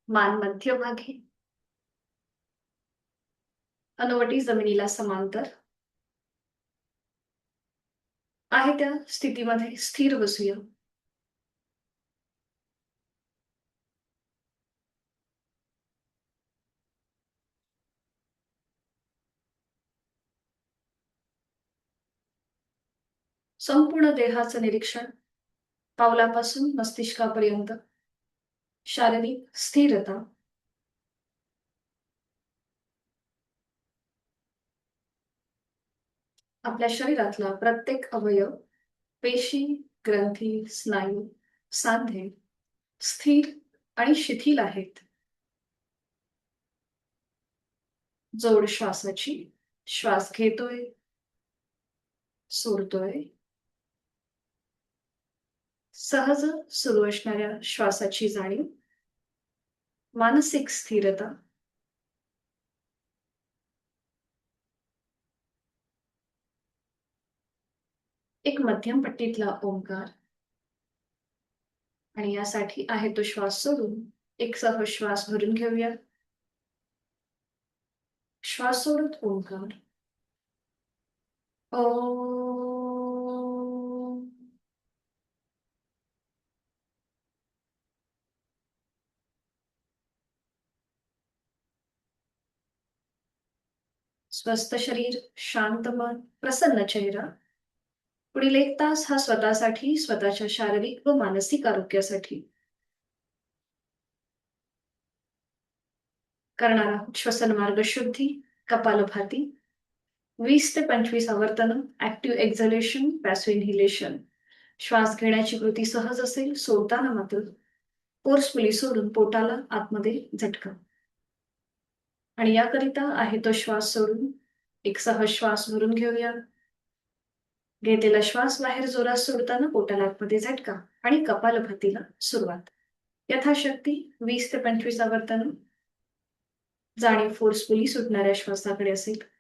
मान मध्यभागी, हनुवटी जमिनीला समांतर आहे त्या स्थितीमध्ये स्थिर बसूया. संपूर्ण देहाचं निरीक्षण पावलापासून मस्तिष्कापर्यंत. शारीरिक स्थिरता. आपल्या शरीरातला प्रत्येक अवयव, पेशी, ग्रंथी, स्नायू, सांधे स्थिर आणि शिथिल आहेत. जोड श्वासाची. श्वास घेतोय, सोडतोय. सहज सुरू असणाऱ्या श्वासाची जाणीव. मानसिक स्थिरता. एक मध्यम पट्टीतला ओंकार. आणि यासाठी आहे तो श्वास सोडून एक सहज श्वास भरून घेऊया. श्वास सोडत ओंकार. ओ. स्वस्थ शरीर, शांत मन, प्रसन्न चेहरा. पुढील 1 तास हा स्वतःसाठी, स्वतःच्या शारीरिक व मानसिक आरोग्यासाठी. करणार आहोत श्वसन मार्ग शुद्धी, कपालभाती. 20 ते 25 आवर्तन, ऍक्टिव्ह एक्झलेशन, पॅसिव्ह इन्हेलेशन. श्वास घेण्याची कृती सहज असेल, सोडताना मात्र फोर्सफुली सोडून पोटाला आतमध्ये झटका. आणि याकरिता आहे तो श्वास सोडून एक सहज श्वास भरून घेऊया. घेतलेला श्वास बाहेर जोरात सोडताना पोटाला आतमध्ये झटका आणि कपालभातीला सुरुवात. यथाशक्ती 20 ते 25 आवर्तन. जाणीव फोर्सफुली सुटणाऱ्या श्वासाकडे असेल.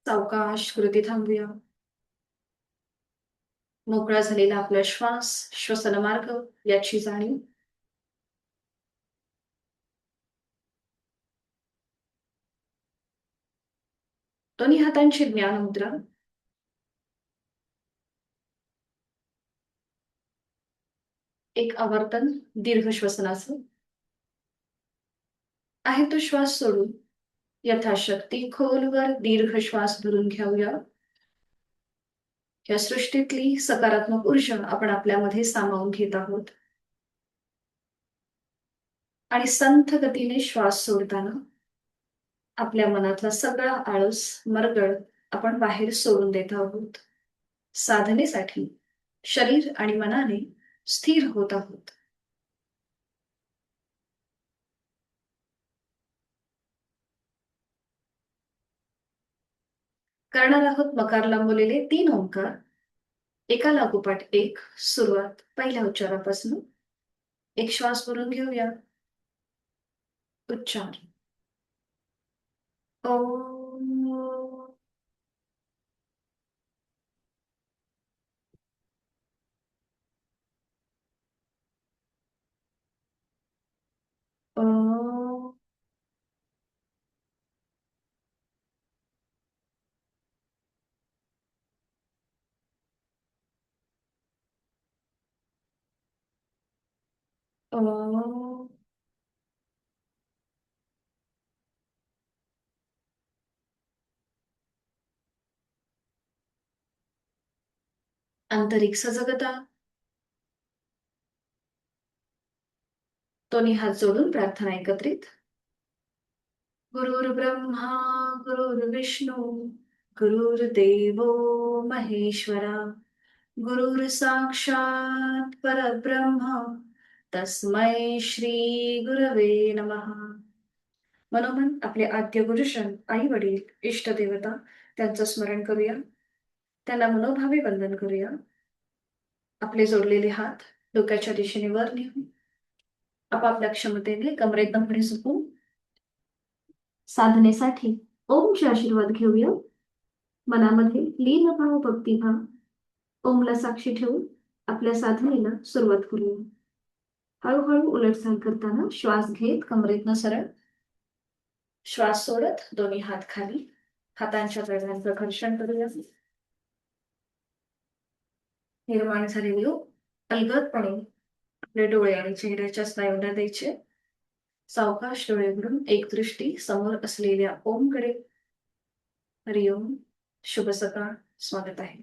सावकाश कृती थांबूया. मोकळा झालेला आपला श्वास, श्वसन मार्ग याची जाणीव. दोन्ही हातांची ज्ञान मुद्रा. एक आवर्तन दीर्घ श्वसनाचं. आहे तो श्वास सोडून यथाशक्ती खोलवर दीर्घ श्वास भरून घेऊया. या सृष्टीतली सकारात्मक ऊर्जा आपण आपल्यामध्ये सामावून घेत आहोत. आणि संथ गतीने श्वास सोडताना आपल्या मनातला सगळा आळस, मरगळ आपण बाहेर सोडून देत आहोत. साधनेसाठी शरीर आणि मनाने स्थिर होत आहोत. करणार आहोत मकार लांबवलेले 3 ओंकार. एका लागोपाठ एक. सुरुवात पहिल्या उच्चारापासून. एक श्वास भरून घेऊया. उच्चार. ओम. ओम. ओम. आंतरिक सजगता. दोन्ही हात जोडून प्रार्थना एकत्रित. गुरुर्ब्रह्मा गुरुर्विष्णू गुरुर्देवो महेश्वरा गुरुर्साक्षात् परब्रह्म तस्मै श्री गुरवे नमः. मनोमन आपले आद्य गुरुजन, आई वडील, इष्ट देवता त्यांचं स्मरण करूया. त्यांना मनोभावे वंदन करूया. आपले जोडलेले हात डोक्याच्या दिशेने वर नेऊन आपापल्या क्षमतेने कमरेतनं पुढे झुकून साधनेसाठी ओमचे आशीर्वाद घेऊया. मनामध्ये लीन भाव भक्तिभाव ओमला साक्षी ठेवून आपल्या साधनेला सुरुवात करूया. हळूहळू उलटचाल करताना श्वास घेत कमरेतनं सरळ, श्वास सोडत दोन्ही हात खाली, हातांच्या तळव्यांचं घर्षण करूया. निर्माण झालेली अलगदपणे आपले डोळे आणि चेहऱ्याच्या स्नायूंना द्यायचे. सावकाश डोळे उघडून एक दृष्टी समोर असलेल्या ओमकडे. हरिओम. शुभ सकाळ. स्वागत आहे.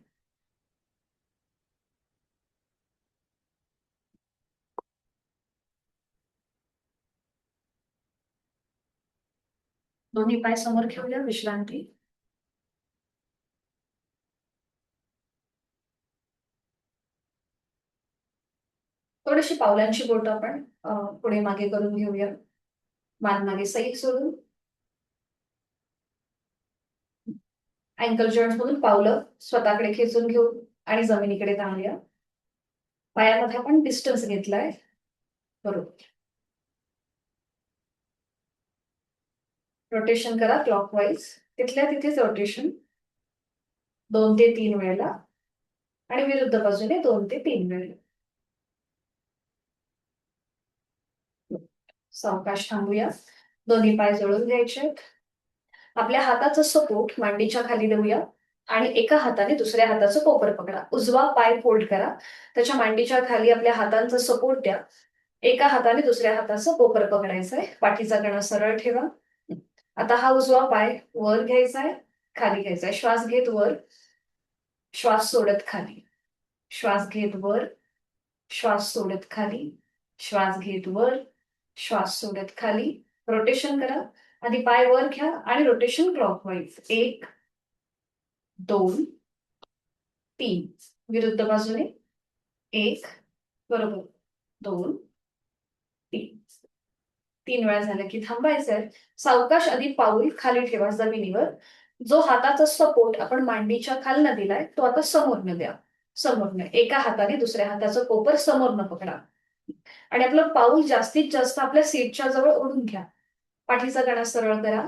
दोन्ही पाय समोर घेऊया. विश्रांती. थोडीशी पावलांची बोट आपण पुढे मागे करून घेऊया. मान मागे सैल सोडून अँकल जॉईंट मधून पावलं स्वतःकडे खेचून घेऊन आणि जमिनीकडे ताणूया. पायामध्ये आपण डिस्टन्स घेतलाय. बरोबर. रोटेशन करा क्लॉकवाईज. तिथल्या तिथेच रोटेशन 2 ते 3 वेळेला आणि विरुद्ध बाजूने 2 ते 3 वेळेला. सावकाश थांबूया. दोन्ही पाय जोडून घ्यायचे. आपल्या हाताचं सपोर्ट मांडीच्या खाली देऊया आणि एका हाताने दुसऱ्या हाताचं कोपर पकडा. उजवा पाय फोल्ड करा. त्याच्या मांडीच्या खाली आपल्या हातांचा सपोर्ट द्या. एका हाताने दुसऱ्या हाताचं कोपर पकडायचंय. पाठीचा कणा सरळ ठेवा. आता हा उजवा पाय वर घ्यायचाय, खाली घ्यायचाय. श्वास घेत वर, श्वास सोडत खाली. श्वास घेत वर, श्वास सोडत खाली. श्वास घेत वर, श्वास सोडत खाली. रोटेशन करा. आधी पाय वर घ्या आणि रोटेशन क्लॉकवाईज. 1 2 3. विरुद्ध बाजूने 1 बरोबर 2 3. 3 वेळा झालं की थांबायचंय. सावकाश आधी पाऊल खाली ठेवा जमिनीवर. जो हाताचा सपोर्ट आपण मांडीच्या खालनं दिलाय तो आता समोरनं द्या. समोरनं एका हाताने दुसऱ्या हाताचं कोपर समोरनं पकडा आणि आपलं पाऊल जास्तीत जास्त आपल्या सीटच्या जवळ ओढून घ्या. पाठीचा कणा सरळ करा.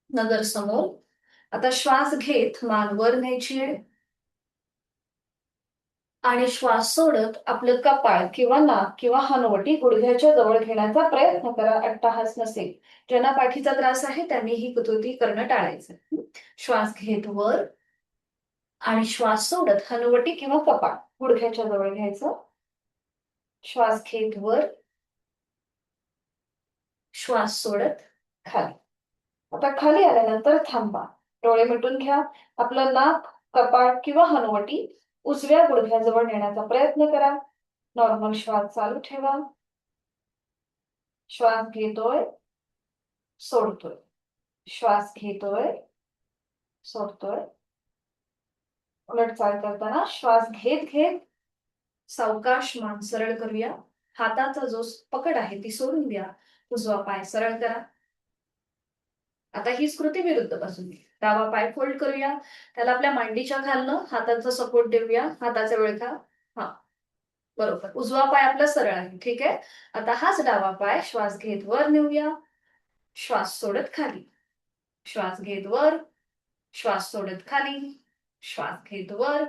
नजर समोर. आता श्वास घेत मान वर न्यायची आहे आणि श्वास सोडत आपलं कपाळ किंवा नाक किंवा हनुवटी गुडघ्याच्या जवळ घेण्याचा प्रयत्न करा. अट्टहास नसेल. ज्यांना पाठीचा त्रास आहे त्यांनी ही कृती करणं टाळायचं. श्वास घेत वर आणि श्वास सोडत हनुवटी किंवा कपाळ गुडघ्याच्या जवळ घ्यायचं. श्वास घेत वर, श्वास सोडत खाली. आता खाली आल्यानंतर थांबा. डोळे मिटून घ्या. आपलं नाक, कपाळ किंवा हनुवटी उजव्या गुडघ्याजवळ नेण्याचा प्रयत्न करा. नॉर्मल श्वास चालू ठेवा. श्वास घेतोय, सोडतोय. श्वास घेतोय, सोडतोय. उलटचाल करताना श्वास घेत घेत सावकाश मान सरळ करूया. हाताचा जो पकड आहे ती सोडून द्या. उजवा पाय सरळ करा. आता हीच कृती विरुद्ध बाजूने. डावा पाय फोल्ड करूया. त्याला आपल्या मांडीच्या खालनं हाताचा सपोर्ट देऊया. हाताचा विळखा. हा बरोबर. उजवा पाय आपला सरळ आहे. ठीक आहे. आता हाच डावा पाय श्वास घेत वर नेऊया. श्वास सोडत खाली. श्वास घेत वर, श्वास सोडत खाली. श्वास घेत वर,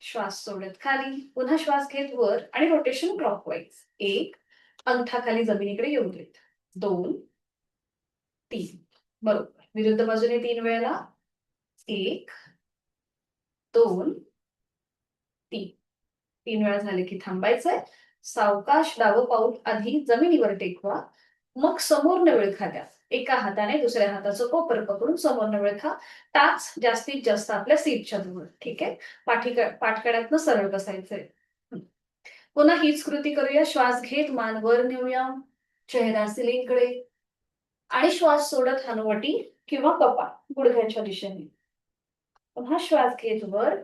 श्वास सोडत खाली. पुन्हा श्वास घेत वर आणि रोटेशन क्लॉकवाईज. 1 अंगठा खाली जमिनीकडे येऊ देत. 2 3 बरोबर. विरुद्ध बाजूने 3 वेळेला. 1 2 3. 3 वेळा झाले की थांबायचंय. सावकाश डावं पाऊल आधी जमिनीवर टेकवा. मग समोरनं विळखा द्या. एका हाताने दुसऱ्या हाताचं कोपर पकडून समोरनं विळखा. टाच जास्तीत जास्त आपल्या सीटच्या जवळ. ठीक आहे. पाठकड्यातनं सरळ बसायचंय. पुन्हा हीच कृती करूया. श्वास घेत मान वर नेऊया. चेहरा सिलिंगकडे आणि श्वास सोडत हनुवटी किंवा कपाळ गुडघ्याच्या दिशेने. पुन्हा श्वास घेत वर,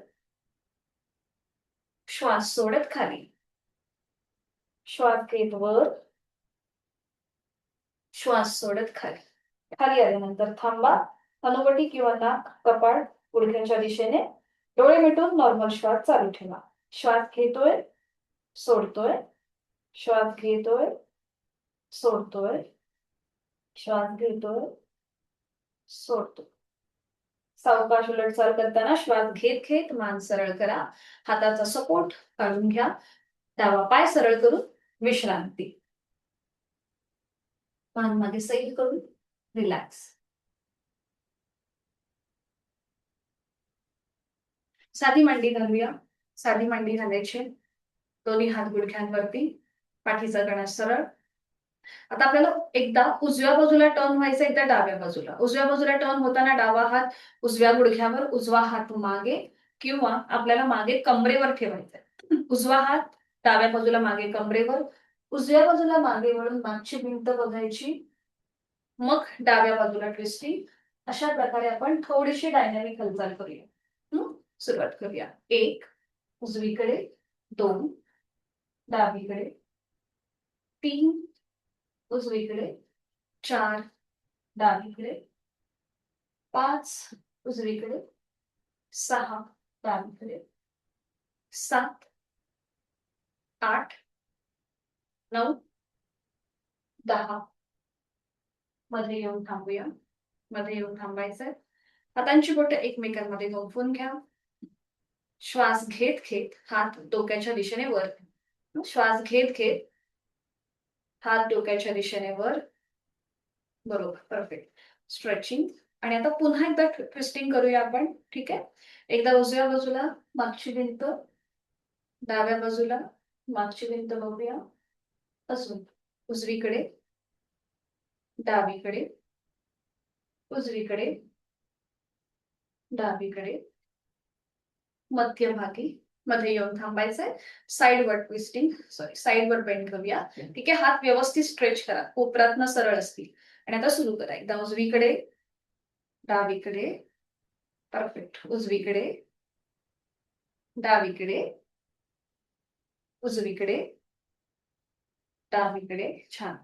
श्वास सोडत खाली. श्वास घेत वर, श्वास सोडत खाली. खाली आल्यानंतर थांबा. हनुवटी किंवा नाक, कपाळ गुडघ्याच्या दिशेने. डोळे मिटून नॉर्मल श्वास चालू ठेवा. श्वास घेतोय, सोडतोय, श्वास घेतोय, सोडतोय, श्वास घेतोय, सोडतोय. सावकाश उलटचाल करताना श्वास घेत घेत मान सरळ करा. हाताचा सपोर्ट काढून घ्या. डावा पाय सरळ करून विश्रांती. मान मागे सैल करून रिलॅक्स. साधी मांडी घालूया. साधी मांडी घालायची. दोन्ही हात गुडघ्यांवरती. पाठीचा कणा सरळ. आता आपल्याला एकदा उजव्या बाजूला टर्न व्हायचं, एकदा डाव्या बाजूला. उजव्या बाजूला टर्न होताना डावा हात उजव्या गुडघ्यावर, उजवा हात मागे, किंवा आपल्याला मागे कमरेवर ठेवायचा. उजवा हात डाव्या बाजूला मागे कमरेवर, उजव्या बाजूला मागे वळून मागची भिंत बघायची, मग डाव्या बाजूला ट्विस्टिंग. अशा प्रकारे आपण थोडीशी डायनॅमिक हालचाल करूया. सुरुवात करूया. 1 उजवीकडे, 2 डावीकडे, 3 उजवीकडे, 4 डावीकडे, 5 उजवीकडे, 6 डावीकडे, 7 8 9 10. मध्ये येऊन थांबूया. मध्ये येऊन थांबायचंय. हातांची बोटं एकमेकांमध्ये गुंफून घ्या. श्वास घेत घेत हात डोक्याच्या दिशेने वर. श्वास घेत घेत हात डोक्याच्या दिशेने वर. बरोबर, परफेक्ट. स्ट्रेचिंग. आणि आता पुन्हा एकदा ट्विस्टिंग करूया आपण. ठीक आहे. एकदा उजव्या बाजूला मागची भिंत, डाव्या बाजूला मागची भिंत बघूया. अजून उजवीकडे, डावीकडे, उजवीकडे, डावीकडे, मध्यभागी. मध्ये येऊन थांबायचंय. साईडवर ट्विस्टिंग, साईडवर बेंड करूया. ठीक आहे. हात व्यवस्थित स्ट्रेच करा, कोपरातनं सरळ असतील. आणि आता सुरू करा. एकदा उजवीकडे, डावीकडे, परफेक्ट. उजवीकडे, डावीकडे, उजवीकडे, डावीकडे. छान.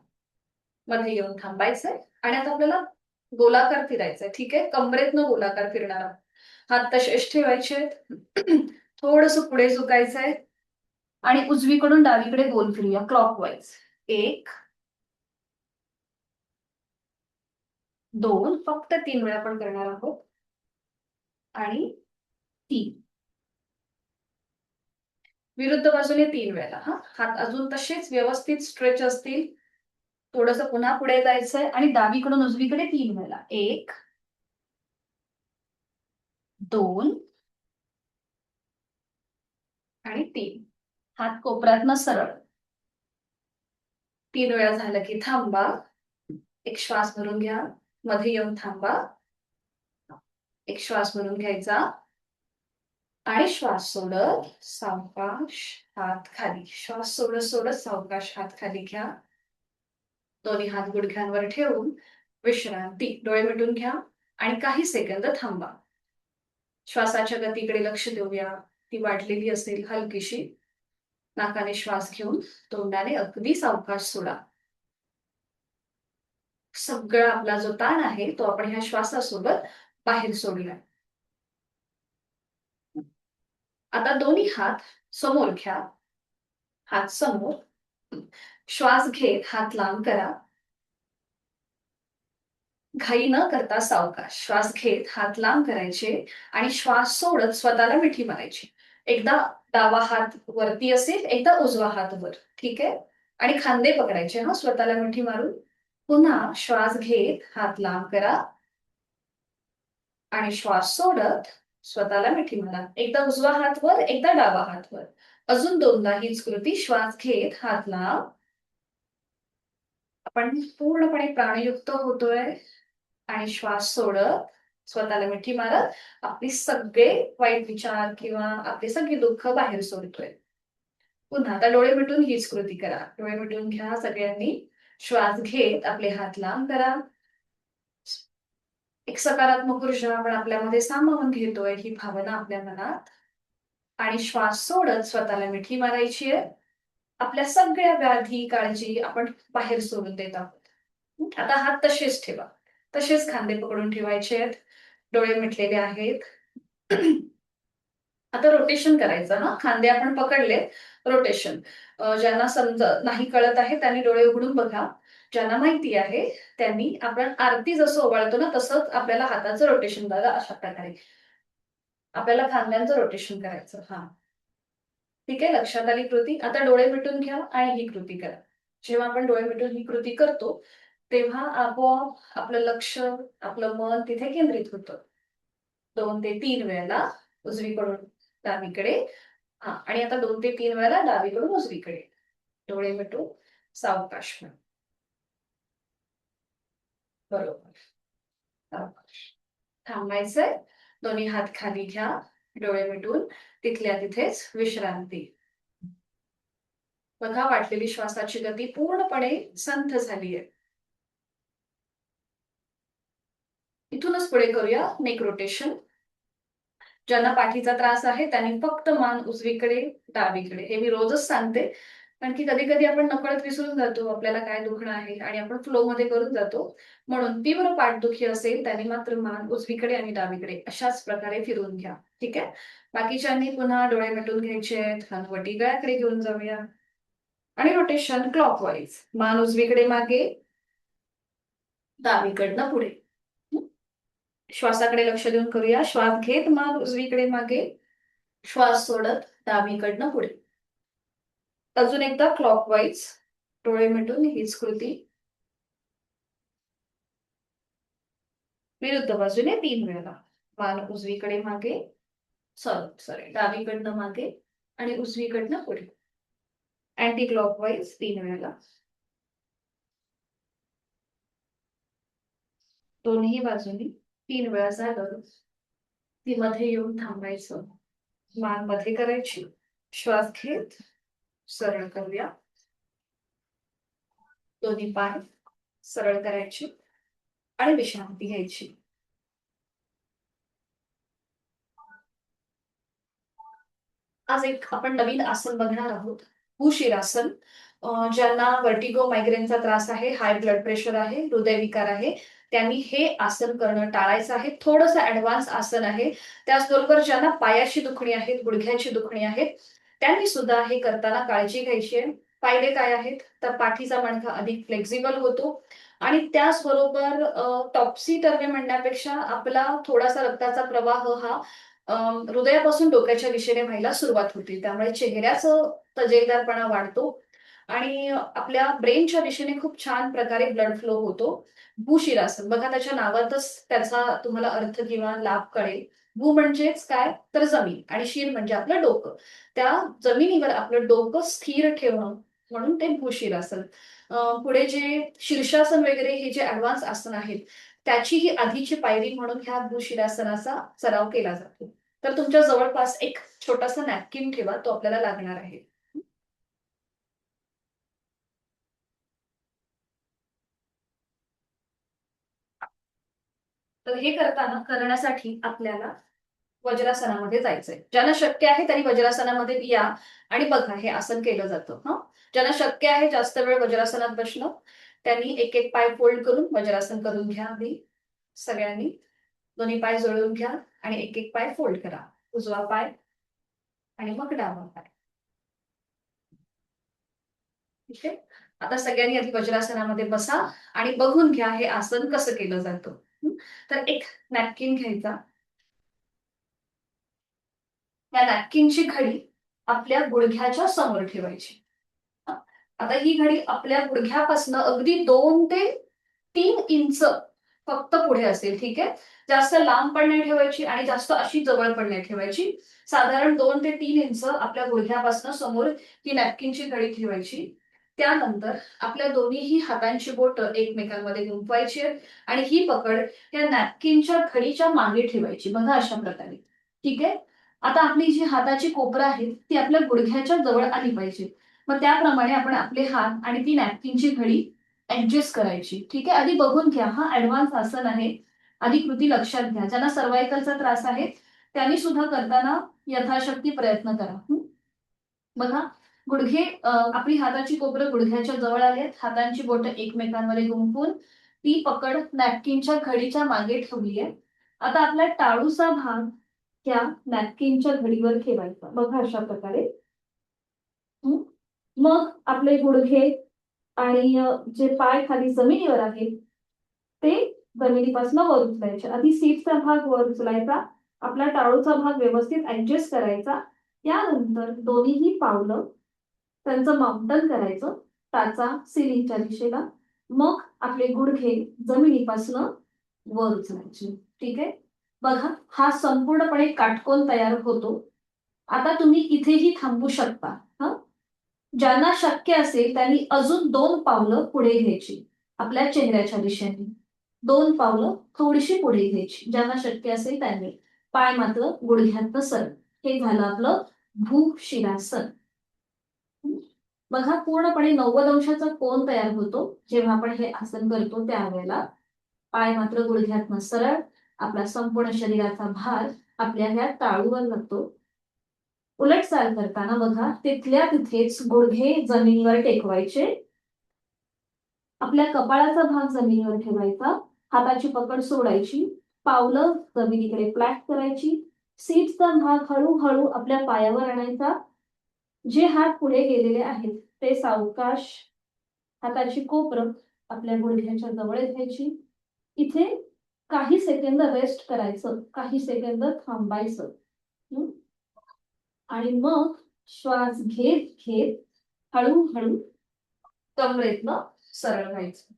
मध्ये येऊन थांबायचंय. आणि आता आपल्याला गोलाकार फिरायचंय. ठीक आहे. कमरेतनं गोलाकार फिरणार आहोत. हात तसेच ठेवायचे. थोडस पुढे झुकायचंय आणि उजवीकडून डावीकडे गोल फिरूया, क्लॉकवाईज. 1 2, फक्त 3 वेळा आपण करणार आहोत. आणि 3. विरुद्ध बाजूने 3 वेळा. हात अजून तसेच व्यवस्थित स्ट्रेच असतील. थोडस पुन्हा पुढे जायचंय आणि डावीकडून उजवीकडे 3 वेळा. 1 2 आणि 3. हात कोपऱ्यातनं सरळ. 3 वेळा झालं की थांबा. एक श्वास भरून घ्या. मध्ये येऊन थांबा. एक श्वास भरून घ्यायचा आणि श्वास सोडत सावकाश हात खाली. श्वास सोडत सोडत सावकाश हात खाली घ्या. दोन्ही हात गुडघ्यांवर ठेवून विश्रांती. डोळे मिटून घ्या आणि काही सेकंद थांबा. श्वासाच्या गतीकडे लक्ष देऊया. ती वाढलेली असेल हलकीशी. नाकाने श्वास घेऊन तोंडाने अगदी सावकाश सोडा. सगळा आपला जो ताण आहे तो आपण ह्या श्वासासोबत बाहेर सोडूया. आता दोन्ही हात समोर घ्या. हात समोर. श्वास घेत हात लांब करा. घाई न करता सावकाश. श्वास घेत हात लांब करायचे आणि श्वास सोडत स्वतःला मिठी मारायची. एकदा डावा हात वरती असेल, एकदा उजवा हात वर. ठीक आहे. आणि खांदे पकडायचे. स्वतःला मिठी मारून. पुन्हा श्वास घेत हात लांब करा आणि श्वास सोडत स्वतःला मिठी मारा. एकदा उजवा हात वर, एकदा डावा हात वर. अजून दोनदा हीच कृती. श्वास घेत हात लांब. आपण पूर्णपणे प्राणयुक्त होतोय आणि श्वास सोडत स्वतःला मिठी मारत आपली सगळे वाईट विचार किंवा आपली सगळी दुःख बाहेर सोडतोय. पुन्हा आता डोळे मिटून हीच कृती करा. डोळे मिटून घ्या सगळ्यांनी. श्वास घेत आपले हात लांब करा. एक सकारात्मक ऊर्जा आपण आपल्यामध्ये सामावून घेतोय, ही भावना आपल्या मनात. आणि श्वास सोडत स्वतःला मिठी मारायची आहे. आपल्या सगळ्या व्याधी काळजी आपण बाहेर सोडून देत आहोत. आता हात तसेच ठेवा. तसेच खांदे पकडून ठेवायचे आहेत. डोळे मिटलेले आहेत. आता रोटेशन करायचं. हा, खांदे आपण पकडले, रोटेशन. ज्यांना समजा नाही कळत आहे त्यांनी डोळे उघडून बघा. ज्यांना माहिती आहे त्यांनी, आपण आरती जसं ओवाळतो ना तसंच आपल्याला हाताचं रोटेशन बघा अशा प्रकारे. आपल्याला खांद्यांचं रोटेशन करायचं. हा, ठीक आहे, लक्षात आली कृती. आता डोळे मिटून घ्या आणि ही कृती करा. जेव्हा आपण डोळे मिटून ही कृती करतो तेव्हा आपोआप आपलं लक्ष, आपलं मन तिथे केंद्रित होतं. 2 ते 3 वेळेला उजवीकडून डावीकडे. हा, आणि आता 2 ते 3 वेळेला डावीकडून उजवीकडे. डोळे मिटून सावकाश. बरोबर. सावकाश. थांबायचंय. दोन्ही हात खाली घ्या. डोळे मिटून तिथल्या तिथेच विश्रांती. बघा, वाढलेली श्वासाची गती पूर्णपणे संथ झालीय. इथूनच पुढे करूया नेक रोटेशन. ज्यांना पाठीचा त्रास आहे त्यांनी फक्त मान उजवीकडे, डावीकडे. हे मी रोजच सांगते, कारण की कधी कधी आपण नकळत विसरून जातो आपल्याला काय दुखणं आहे आणि आपण फ्लो मध्ये करून जातो. म्हणून तीव्र पाठदुखी असेल त्यांनी मात्र मान उजवीकडे आणि डावीकडे अशाच प्रकारे फिरवून घ्या. ठीक आहे. बाकीच्यांनी पुन्हा डोळे मिटून घ्यायचे आहेत. हनुवटी गळ्याकडे घेऊन जाऊया आणि रोटेशन क्लॉकवाईज. मान उजवीकडे मागे, डावीकडनं पुढे. श्वासाकडे लक्ष देऊन करूया. श्वास घेत मान उजवीकडे मागे, श्वास सोडत डावीकडनं पुढे. अजून एकदा क्लॉकवाईज. डोळे मिटून हीच कृती. विरुद्ध बाजूने 3 वेळा. मान उजवीकडे मागे, सॉरी डावीकडनं मागे आणि उजवीकडनं पुढे. अँटी क्लॉकवाईज 3 वेळेला. दोन्ही बाजूनी 3 वेळा झालं ती मध्ये येऊन थांबायचं. मान मध्ये करायची. श्वास घेत सरळ करूया. दोन्ही पाय सरळ करायचे आणि विश्रांती घ्यायची. आज एक आपण नवीन आसन बघणार आहोत, भूशिरासन. ज्यांना वर्टिगो, मायग्रेनचा त्रास आहे, हाय ब्लड प्रेशर आहे, हृदयविकार आहे, त्यांनी हे आसन करणं टाळायचं आहे. थोडंसं ऍडव्हान्स आसन आहे. त्याचबरोबर ज्यांना पायाची दुखणी आहेत, गुडघ्याची दुखणी आहेत, त्यांनी सुद्धा हे करताना काळजी घ्यायची आहे. फायदे काय आहेत तर पाठीचा मणका अधिक फ्लेक्झिबल होतो आणि त्याचबरोबर टॉप्सी टर्वे म्हणण्यापेक्षा आपला थोडासा रक्ताचा प्रवाह हा हृदयापासून डोक्याच्या दिशेने व्हायला सुरुवात होते. त्यामुळे चेहऱ्याचं तजेलदारपणा वाढतो आणि आपल्या ब्रेनच्या दिशेने खूप छान प्रकारे ब्लड फ्लो होतो. भूशिरासन बघा, त्याच्या नावातच त्याचा तुम्हाला अर्थ किंवा लाभ कळेल. भू म्हणजेच काय तर जमीन आणि शिर म्हणजे आपलं डोकं. त्या जमिनीवर आपलं डोकं स्थिर ठेवणं म्हणून ते भूशिरासन. पुढे जे शीर्षासन वगैरे हे जे ऍडव्हान्स आसन आहेत त्याची ही आधीची पायरी म्हणून ह्या भूशिरासनाचा सराव केला जातो. तर तुमच्या जवळपास एक छोटासा नॅपकिन ठेवा, तो आपल्याला लागणार आहे. तर हे करण्यासाठी आपल्याला वज्रासनामध्ये जायचंय. ज्यांना शक्य आहे त्यांनी वज्रासनामध्ये या आणि बघा हे आसन केलं जातं. ज्यांना शक्य आहे जास्त वेळ वज्रासनात बसणं त्यांनी एक एक पाय फोल्ड करून वज्रासन करून घ्या. आधी सगळ्यांनी दोन्ही पाय जोडून घ्या आणि एक एक पाय फोल्ड करा. उजवा पाय आणि मग डावा पाय. ठीक आहे. आता सगळ्यांनी आधी वज्रासनामध्ये बसा आणि बघून घ्या हे आसन कसं केलं जातं. तर एक नॅपकिन घ्यायचा. त्या नॅपकिनची घडी आपल्या गुडघ्याच्या समोर ठेवायची. आता ही घडी आपल्या गुडघ्यापासून अगदी 2 ते 3 इंच फक्त पुढे असेल. ठीक आहे. जास्त लांब पण नाही ठेवायची आणि जास्त अशी जवळ पण नाही ठेवायची. साधारण 2 ते 3 इंच आपल्या गुडघ्यापासून समोर ही नॅपकिनची घडी ठेवायची. त्यानंतर आपल्या दोन्हीही हातांची बोटं एकमेकांमध्ये गुंफवायची आणि ही पकड या नॅपकिनच्या घडीच्या मागे ठेवायची. बघा अशा प्रकारे. ठीक आहे. आता आपली जी हाताची कोपरं आहे ती आपल्या गुडघ्याच्या जवळ आली पाहिजे. मग त्याप्रमाणे आपण आपले हात आणि ती नॅपकिनची घडी ऍडजस्ट करायची. ठीक आहे. आधी बघून घ्या. हा ऍडव्हान्स आसन आहे. आधी कृती लक्षात घ्या. ज्यांना सर्व्हायकलचा त्रास आहे त्यांनी सुद्धा करताना यथाशक्ती प्रयत्न करा. बघा, गुडघे आपली हाताची कोपरं गुडघ्याच्या जवळ आलेत. हातांची बोटं एकमेकांमध्ये गुंफून ती पकड नॅपकिनच्या घडीच्या मागे ठेवली आहे. आता आपला टाळूचा भाग त्या नॅपकिनच्या घडीवर ठेवायचा. बघा अशा प्रकारे. मग आपले गुडघे आणि जे पाय खाली जमिनीवर आहेत ते जमिनीपासून वर उचलायचे. आधी सीटचा भाग वर उचलायचा, आपला टाळूचा भाग व्यवस्थित ऍडजस्ट करायचा. त्यानंतर दोन्हीही पावलं त्यांचं माउंटन करायचं टाचा सिलिंगच्या दिशेला. मग आपले गुडघे जमिनीपासून वर उचलायचे. ठीक आहे. बघा हा संपूर्णपणे काटकोन तयार होतो. आता तुम्ही इथेही थांबू शकता. ज्यांना शक्य असेल त्यांनी अजून 2 पावलं पुढे घ्यायची आपल्या चेहऱ्याच्या दिशेने. 2 पावलं थोडीशी पुढे घ्यायची ज्यांना शक्य असेल त्यांनी. पाय मात्र गुडघ्यातनं सरळ. हे झालं आपलं भूशिरासन. बघा पूर्णपणे 90 अंशाचा कोन तयार होतो जेव्हा आपण हे आसन करतो त्यावेळेला. पाय मात्र गुडघ्यातनं सरळ. आपला संपूर्ण शरीराचा भार आपल्या ह्या टाळूवर लागतो. उलट चाल करताना बघा तिथल्या तिथेच गुडघे जमिनीवर टेकवायचे. आपल्या कपाळाचा भाग जमिनीवर ठेवायचा. हाताची पकड सोडायची. पावलं जमिनीकडे फ्लॅट करायची. सीटचा भाग हळूहळू आपल्या पायावर आणायचा. जे हात पुढे गेलेले आहेत ते सावकाश हाताची कोपरं आपल्या गुडघ्याच्या जवळ घ्यायची. इथे काही सेकंद रेस्ट करायचं, काही सेकंद थांबायचं. आणि मग श्वास घेत घेत हळूहळू कमरेतनं सरळ व्हायचं.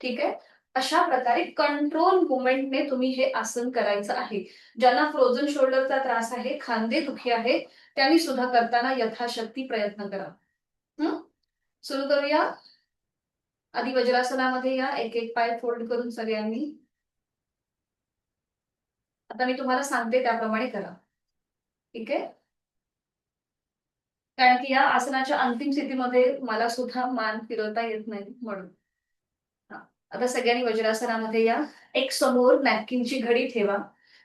ठीक आहे. अशा प्रकारे कंट्रोल मुवमेंटने तुम्ही हे आसन करायचं आहे. ज्यांना फ्रोझन शोल्डरचा त्रास आहे, खांदे दुखी आहे, त्यांनी सुद्धा करताना यथाशक्ती प्रयत्न करा. सुरू करूया. आधी वज्रासनामध्ये या. एक एक पाय फोल्ड करून सगळ्यांनी. आता मी तुम्हाला सांगते त्याप्रमाणे करा. ठीक आहे. कारण की या आसनाच्या अंतिम स्थितीमध्ये मला सुद्धा मान फिरवता येत नाही म्हणून. आता सगळ्यांनी वज्रासनामध्ये या. एक समोर नॅपकिनची घडी ठेवा.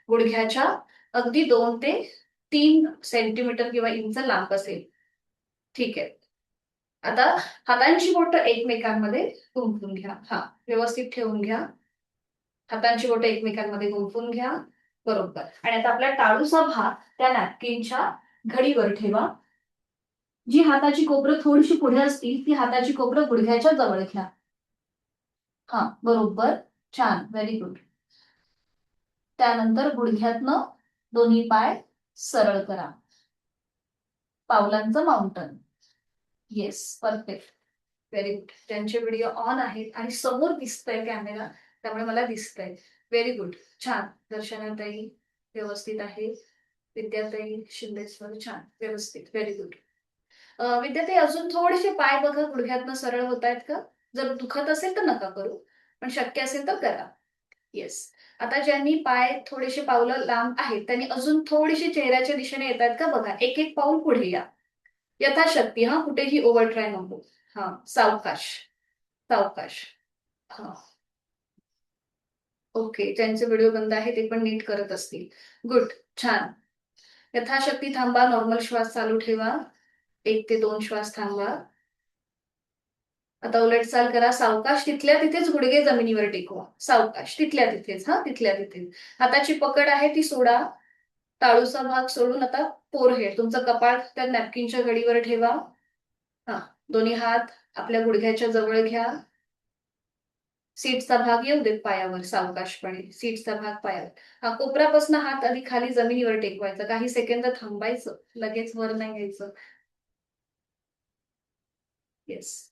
गुडघ्याच्या अगदी 2 ते 3 सेंटीमीटर किंवा इंच लांब असेल. ठीक आहे. आता हातांची बोटं एकमेकांमध्ये गुंफून घ्या. व्यवस्थित ठेवून घ्या. हातांची बोटं एकमेकांमध्ये गुंफून घ्या. बरोबर. आणि आता आपला टाळूचा भाग त्या नॅपकिनच्या घडीवर ठेवा. जी हाताची कोपरं थोडीशी पुढे असतील ती हाताची कोपरं गुडघ्याच्या जवळ घ्या. बरोबर. छान. Very good. त्यानंतर गुडघ्यातनं दोन्ही पाय सरळ करा. पावलांचं mountain. Yes, perfect. Very good. त्यांचे व्हिडिओ ऑन आहेत आणि समोर दिसतंय कॅमेरा त्यामुळे मला दिसतंय. Very good. छान. दर्शनाताई व्यवस्थित आहे. विद्याताई शिंदे सर छान व्यवस्थित. Very good. विद्याताई अजून थोडेसे पाय बघा गुडघ्यातनं सरळ होत आहेत का? जर दुखत असेल तर नका करू, पण शक्य असेल तर करा. येस. आता ज्यांनी पाय थोडेसे पावलं लांब आहेत त्यांनी अजून थोडीशी चेहऱ्याच्या दिशेने येत आहेत का बघा. एक एक पाऊल पुढे या. यथाशक्ती. कुठेही ओव्हर ट्राय नको. सावकाश सावकाश. ओके. ज्यांचे व्हिडिओ बंद आहे ते पण नीट करत असतील. गुड. छान. यथाशक्ती थांबा. नॉर्मल श्वास चालू ठेवा. 1 ते 2 श्वास थांबा. आता उलट चाल करा. सावकाश तिथल्या तिथेच गुडघे जमिनीवर टेकवा. सावकाश तिथल्या तिथेच. तिथल्या तिथेच. हाताची पकड आहे ती सोडा. टाळूचा भाग सोडून आता फोरहेड तुमचं कपाळ त्या नॅपकिनच्या घडीवर ठेवा. दोन्ही हात आपल्या गुडघ्याच्या जवळ घ्या. सीटचा भाग येऊ देत पायावर सावकाशपणे. सीटचा भाग पायावर. कोपरापासून हात आधी खाली जमिनीवर टेकवायचा. काही सेकंद थांबायचं. लगेच वर नाही घ्यायचं. येस.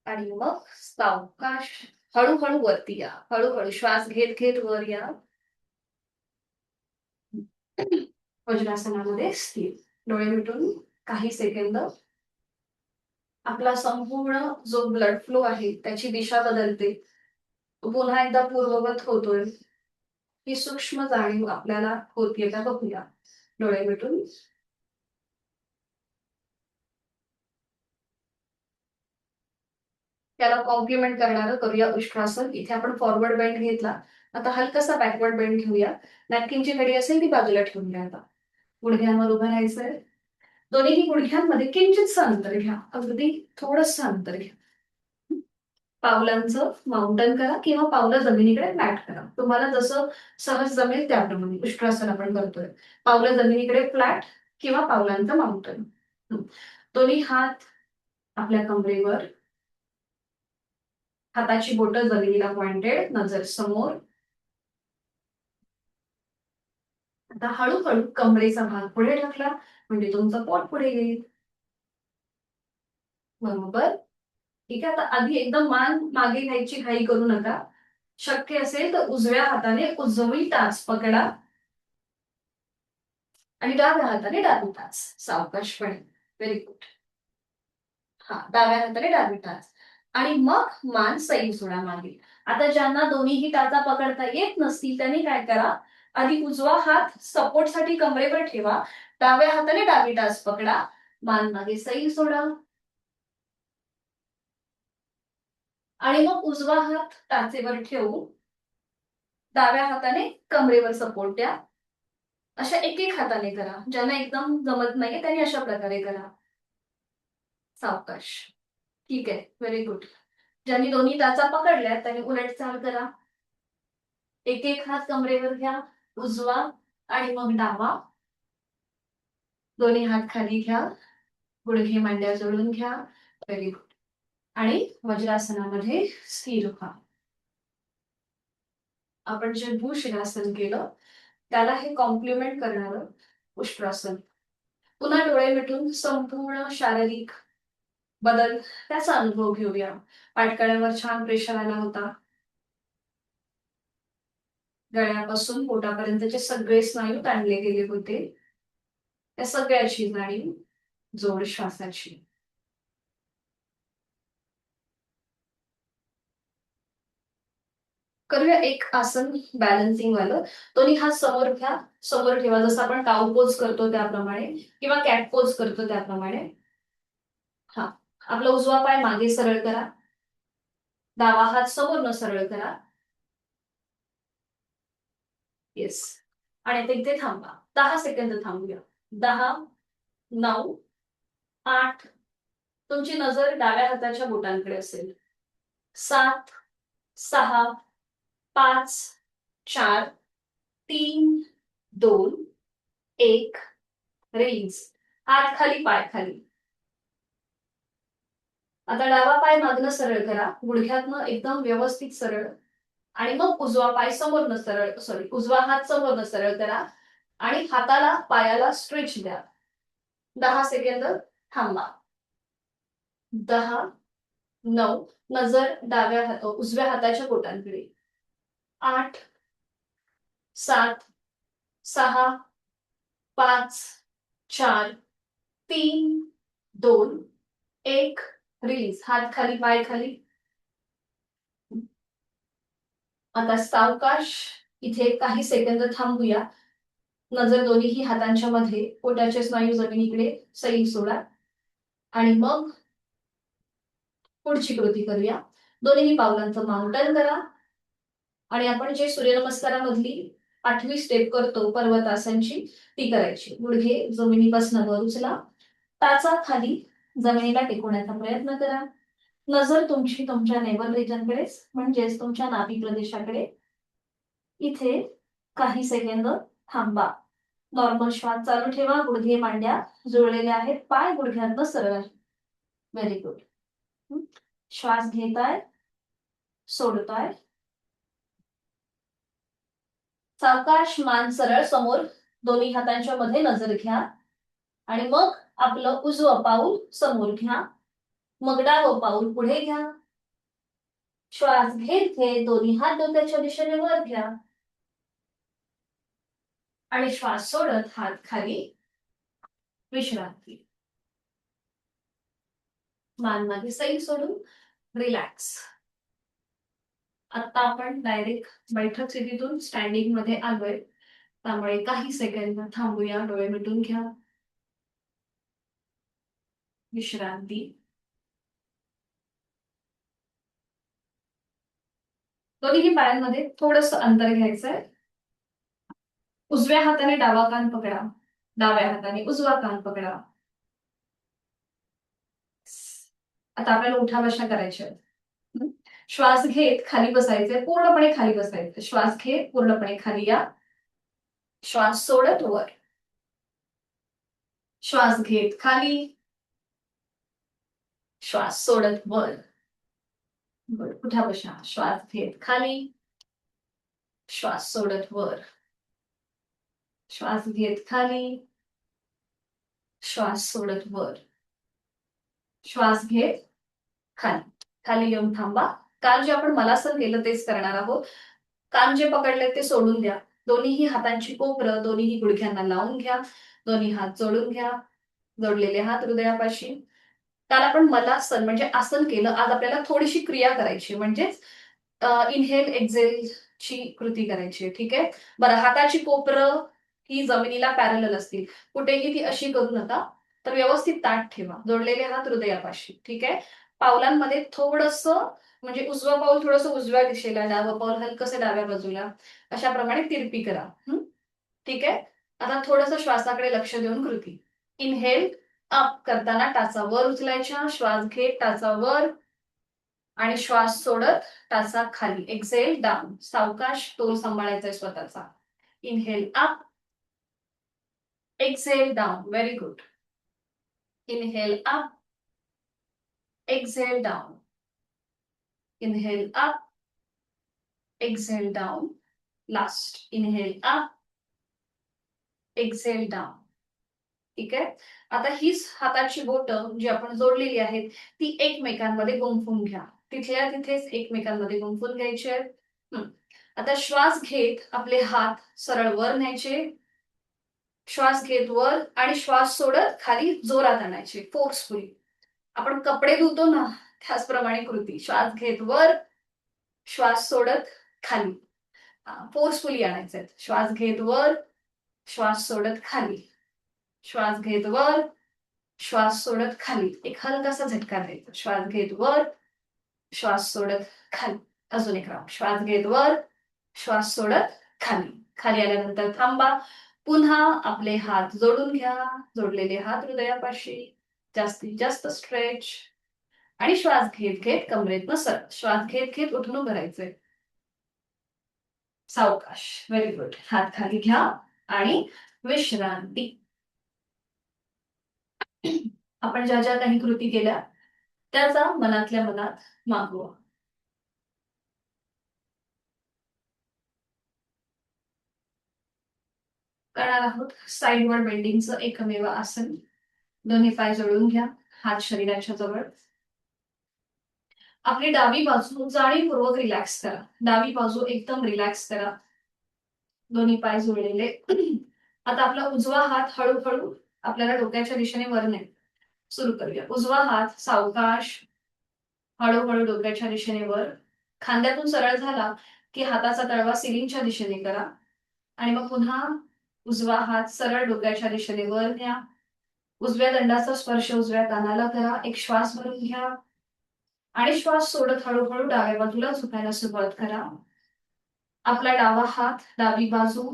आणि मग सावकाश हळूहळू वरती या. हळूहळू श्वास घेत घेत वर या. वज्रासनामध्ये स्थिर. डोळे मिटून काही सेकंद आपला संपूर्ण जो ब्लड फ्लो आहे त्याची दिशा बदलते. पुन्हा एकदा पूर्ववत होतोय. ही सूक्ष्म जाणीव आपल्याला होतीये का बघूया. डोळे मिटून. त्याला कॉम्प्लिमेंट करणारं करूया उष्ट्रासन. इथे आपण फॉरवर्ड बेंड घेतला. आता हलकासा बॅकवर्ड बेंड घेऊया. नॅपकिनची घडी असेल ती बाजूला ठेवून घ्या. आता गुडघ्यांवर उभं राहायचंय. दोन्ही गुडघ्यांमध्ये किंचितसं अंतर घ्या. अगदी थोडंसं अंतर घ्या. पावलांचं माउंटन करा किंवा पावलं जमिनीकडे फ्लॅट करा. तुम्हाला जसं सहज जमेल त्याप्रमाणे उष्ट्रासन आपण करतोय. पावलं जमिनीकडे फ्लॅट किंवा पावलांचं माउंटन. दोन्ही हात आपल्या कमरेवर, हाताची बोटं जमिनीला पॉइंटेड, नजर समोर. आता हळूहळू कमरेचा भाग पुढे ढकला म्हणजे तुमचं पोट पुढे येईल. बरोबर. ठीक आहे. आता आधी एकदम मान मागे घ्यायची घाई करू नका. शक्य असेल तर उजव्या हाताने उजवी टाच पकडा आणि डाव्या हाताने डावी टाच सावकाशपणे. Very good. हा, डाव्या हाताने डावी टाच आणि मग मान सैल सोडा मागे. आता ज्यांना दोन्हीही टाचा पकडता येत नसतील त्यांनी काय करा, आधी उजवा हात सपोर्टसाठी कमरेवर ठेवा, डाव्या हाताने डावी टाच पकडा, मान मागे सैल सोडा आणि मग उजवा हात टाचेवर ठेवून डाव्या हाताने कमरेवर सपोर्ट द्या. अशा एक एक हाताने करा. ज्यांना एकदम जमत नाहीये त्यांनी अशा प्रकारे करा. सावकाश. ठीक आहे. Very good. ज्यांनी दोन्ही टाचा पकडल्या त्यांनी उलट चाल करा. एक एक हात कमरेवर घ्या, उजवा आणि मग डावा. दोन्ही हात खाली घ्या, गुडघे मांड्या जोडून घ्या. Very good. आणि वज्रासनामध्ये स्थिर व्हा. आपण जे भूशिरासन केलं त्याला हे कॉम्प्लिमेंट करणारं उष्ट्रासन. पुन्हा डोळे मिटून संपूर्ण शारीरिक बदल त्याचा अनुभव घेऊया. पाठकळ्यावर छान प्रेशर आला होता. गळ्यापासून पोटापर्यंतचे सगळे स्नायू ताणले गेले होते. त्या सगळ्याची जाणीव जोड श्वासाची. करूया एक आसन बॅलन्सिंग वालं. दोन्ही हात समोर घ्या, समोर ठेवा जसं आपण काऊ पोज करतो त्याप्रमाणे किंवा कॅट पोज करतो त्याप्रमाणे. हा, आपला उजवा पाय मागे सरळ करा, डावा हात समोरनं सरळ करा. येस. आणि आता इथे थांबा. 10 सेकंद थांबूया. 10, 9, 8. तुमची नजर डाव्या हाताच्या बोटांकडे असेल. 7, 6, 5, 4, 3, 2, 1. रिलीज. हात खाली, पाय खाली. आता डावा पाय मागनं सरळ करा, गुडघ्यातनं एकदम व्यवस्थित सरळ आणि मग उजवा पाय समोरनं सरळ, उजवा हात समोरनं सरळ करा आणि हाताला पायाला स्ट्रेच द्या. 10 सेकंद थांबा. 10, 9. नजर उजव्या हाताच्या बोटांकडे. 8, 7, 6, 5, 4, 3, 2, 1. रिलीज. हात खाली, पाय खाली. आता सावकाश इथे काही सेकंद थांबूया. नजर दोन्हीही हातांच्या मध्ये, पोटाचे स्नायू जमिनीकडे सैल सोडा आणि मग पुढची कृती करूया. दोन्ही पावलांचं माउंटन करा आणि आपण जे सूर्यनमस्कारामधली 8वी स्टेप करतो पर्वतासनची ती करायची. गुडघे जमिनीपासून वर उचला, टाचा खाली जमिनीला टेकवण्याचा प्रयत्न करा. नजर तुमची तुमच्या नेव्हल रिजनकडेच म्हणजेच तुमच्या नाभी प्रदेशाकडे. इथे काही सेकंद थांबा. नॉर्मल श्वास चालू ठेवा. गुडघे मांड्या जुळलेल्या आहेत, पाय गुडघ्यांना सरळ आहे. Very good. श्वास घेताय, सोडताय. सावकाश मान सरळ समोर, दोन्ही हातांच्या मध्ये नजर घ्या आणि मग आपलं उजवं पाऊल समोर घ्या, मग डावं पाऊल पुढे घ्या. श्वास घेत घेत दोन्ही हात डोक्याच्या दिशेने वर घ्या आणि श्वास सोडत हात खाली. विश्रांती. मान मागे सैल सोडून रिलॅक्स. आता आपण डायरेक्ट बैठक स्थितीतून स्टँडिंग मध्ये आलोय, त्यामुळे काही सेकंद थांबूया. डोळे मिटून घ्या. विश्रांती. दोन्ही पायांमध्ये थोडस अंतर घ्यायचंय. उजव्या हाताने डावा कान पकडा, डाव्या हाताने उजवा कान पकडा. आता आपल्याला उठा बशा करायच्या आहेत. श्वास घेत खाली बसायचे, पूर्णपणे खाली बसायचे. श्वास घेत पूर्णपणे खाली या. श्वास सोडत वर. श्वास घेत खाली. श्वास सोडत वर. पुन्हा बसा. श्वास घेत खाली. श्वास सोडत वर. श्वास घेत खाली. श्वास सोडत वर. श्वास घेत खाली. खाली येऊन थांबा. काल जे आपण मलासन केलं तेच करणार आहोत. कान जे पकडले ते सोडून द्या. दोन्हीही हातांची कोपरं दोन्हीही गुडघ्यांना लावून घ्या. दोन्ही हात जोडून घ्या. जोडलेले हात हृदयापाशी. काल आपण मलासन म्हणजे आसन केलं. आज आपल्याला थोडीशी क्रिया करायची, म्हणजेच इनहेल एक्झेल ची कृती करायची. ठीक आहे. बरं, हाताची कोपरं ही जमिनीला पॅरलल असतील. कुठेही ती अशी करू नका. तर व्यवस्थित ताठ ठेवा. जोडलेले हात हृदयापाशी. ठीक आहे. पावलांमध्ये थोडंसं, म्हणजे उजवं पाऊल थोडंसं उजव्या दिशेला, डावं पाऊल हलकंसं डाव्या बाजूला, अशा प्रमाणे तिरपी करा. ठीक आहे. आता थोडंसं श्वासाकडे लक्ष देऊन कृती. इनहेल अप करताना टाचा वर उचलायच्या. श्वास घेत टाचा वर आणि श्वास सोडत टाचा खाली. Exhale down. सावकाश तोल सांभाळायचा स्वतःचा. Inhale up. Exhale down. Very good. Inhale up. Exhale down. Inhale up. Exhale down. Last. Inhale up. Exhale down. ठीक आहे. आता हीच हाताची बोटं जी आपण जोडलेली आहेत ती एकमेकांमध्ये गुंफून घ्या. तिथल्या तिथेच एकमेकांमध्ये गुंफून घ्यायचे आहेत. आता श्वास घेत आपले हात सरळ वर न्यायचे. श्वास घेत वर आणि श्वास सोडत खाली जोरात आणायचे, फोर्सफुली. आपण कपडे धुतो ना त्याचप्रमाणे कृती. श्वास घेत वर. श्वास सोडत खाली. फोर्सफुली आणायचे. श्वास घेत वर. श्वास सोडत खाली. श्वास घेत वर. श्वास सोडत खाली. एक हलकासा झटका द्यायचा. श्वास घेत वर. श्वास सोडत खाली. अजून एक राऊंड. श्वास घेत वर. श्वास सोडत खाली. खाली आल्यानंतर थांबा. पुन्हा आपले हात जोडून घ्या. जोडलेले हात हृदयापाशी. जास्तीत जास्त स्ट्रेच. आणि श्वास घेत घेत कमरेतनं सरळ. श्वास घेत घेत उठून उभं राहायचंय. सावकाश. Very good. हात खाली घ्या आणि विश्रांती. आपण ज्या ज्या काही कृती केल्या त्याचा मनातल्या मनात मागोवा. करणार आहोत साईडवर बेंडिंगचं एकमेव आसन. दोन्ही पाय जोडून घ्या. हात शरीराच्या जवळ. आपली डावी बाजू जाणीवपूर्वक रिलॅक्स करा. डावी बाजू एकदम रिलॅक्स करा. दोन्ही पाय जोडलेले. आता आपला उजवा हात हळूहळू आपल्याला डोक्याच्या दिशेने वर नेऊ. सुरू करूया. उजवा हात सावकाश हळूहळू डोक्याच्या दिशेने वर. खांद्यातून सरळ झाला की हाताचा तळवा सिलिंगच्या दिशेने करा. आणि मग पुन्हा उजवा हात सरळ डोक्याच्या दिशेने वर न्या. उजव्या दंडाचा स्पर्श उजव्या कानाला करा. एक श्वास भरून घ्या आणि श्वास सोडत हळूहळू डाव्या बाजूला झुकायला सुरुवात करा. आपला डावा हात डावी बाजू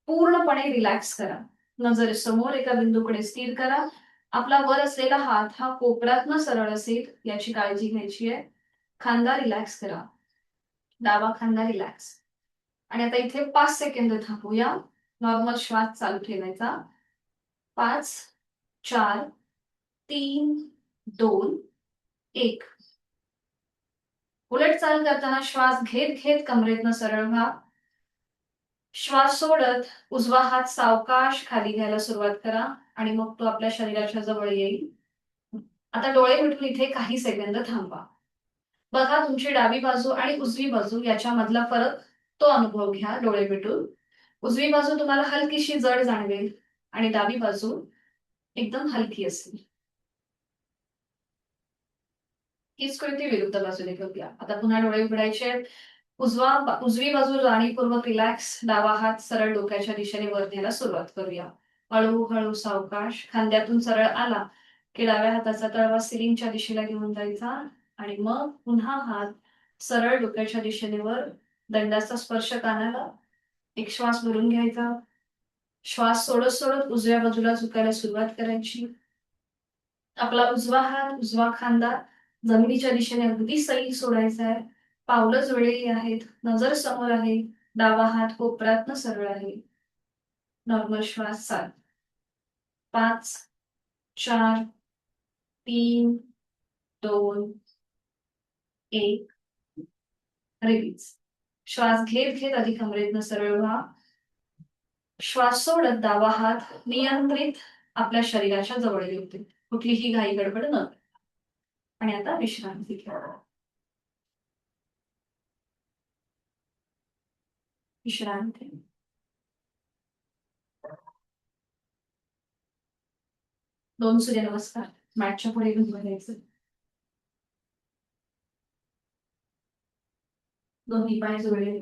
पूर्णपणे रिलॅक्स करा. नजर समोर एका बिंदूकडे स्थिर करा. आपला वर असलेला हात हा कोपरातनं सरळ असेल याची काळजी घ्यायची आहे. खांदा रिलॅक्स करा. डावा खांदा रिलॅक्स. आणि आता इथे 5 सेकंद थांबूया. नॉर्मल श्वास चालू ठेवायचा. 5, 4, 3, 2, 1. उलट चाल करताना श्वास घेत घेत कमरेतनं सरळ व्हा. श्वास सोडत उजवा हात सावकाश खाली घ्यायला सुरुवात करा आणि मग तो आपल्या शरीराच्या जवळ येईल. आता डोळे मिटून इथे काही सेकंद थांबा. बघा तुमची डावी बाजू आणि उजवी बाजू याच्यामधला फरक, तो अनुभव घ्या डोळे मिटून. उजवी बाजू तुम्हाला हलकीशी जड जाणवेल आणि डावी बाजू एकदम हलकी असेल. हीच कृती विरुद्ध बाजूने करूया. आता पुन्हा डोळे उघडायचे. उजवी बाजू जाणीवपूर्वक रिलॅक्स. डावा हात सरळ डोक्याच्या दिशेने वर न्यायला सुरुवात करूया. हळूहळू सावकाश. खांद्यातून सरळ आला की डाव्या हाताचा तळवा सिलिंगच्या दिशेला घेऊन जायचा आणि मग पुन्हा हात सरळ डोक्याच्या दिशेने वर. दंडाचा स्पर्श कानाला. एक श्वास भरून घ्यायचा. श्वास सोडत सोडत उजव्या बाजूला झुकायला सुरुवात करायची. आपला उजवा हात उजवा खांदा जमिनीच्या दिशेने अगदी सैल सोडायचा आहे. पावलं जुळलेली आहेत, नजर समोर आहे, डावा हात कोपरातनं सरळ आहे. नॉर्मल श्वास 7, 5, 4, 3, 2, 1. रिलीज. श्वास घेत घेत आधी कमरेतनं सरळ व्हा. श्वास सोडत डावा हात नियंत्रित आपल्या शरीराच्या जवळ येते. कुठलीही घाई गडबड न करता. आणि आता विश्रांती घ्या. विश्रांती. दोन सूर्यनमस्कार मॅटच्या पुढे घेऊन बघायचं. दोन्ही पाय जोडले.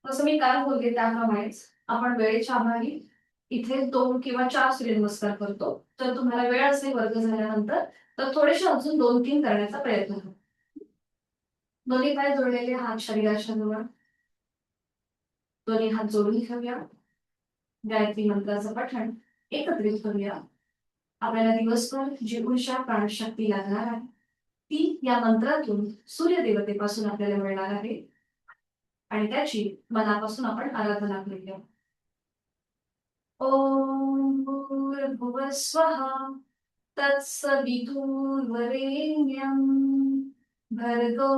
जसं मी काल बोलले त्याप्रमाणेच आपण वेळेच्या अभावी इथे 2 किंवा 4 सूर्यनमस्कार करतो. तर तुम्हाला वेळ असेल वर्ग झाल्यानंतर तर थोडेसे अजून 2-3 करण्याचा प्रयत्न करा. दोन्ही पाय जोडलेले हात शरीराच्या जवळ. दोन्ही हात जोडून घेऊया. गायत्री मंत्राचं पठण एकत्रित करूया. आपल्याला दिवसभर जी ऊर्जा प्राणशक्ती लागणार आहे ती या मंत्रातून सूर्यदेवतेपासून आपल्याला मिळणार आहे आणि त्याची मनापासून आपण आराधना करूया. ओम भूर्भुवः स्वः तत्सवितुर्वरेण्यं भर्गो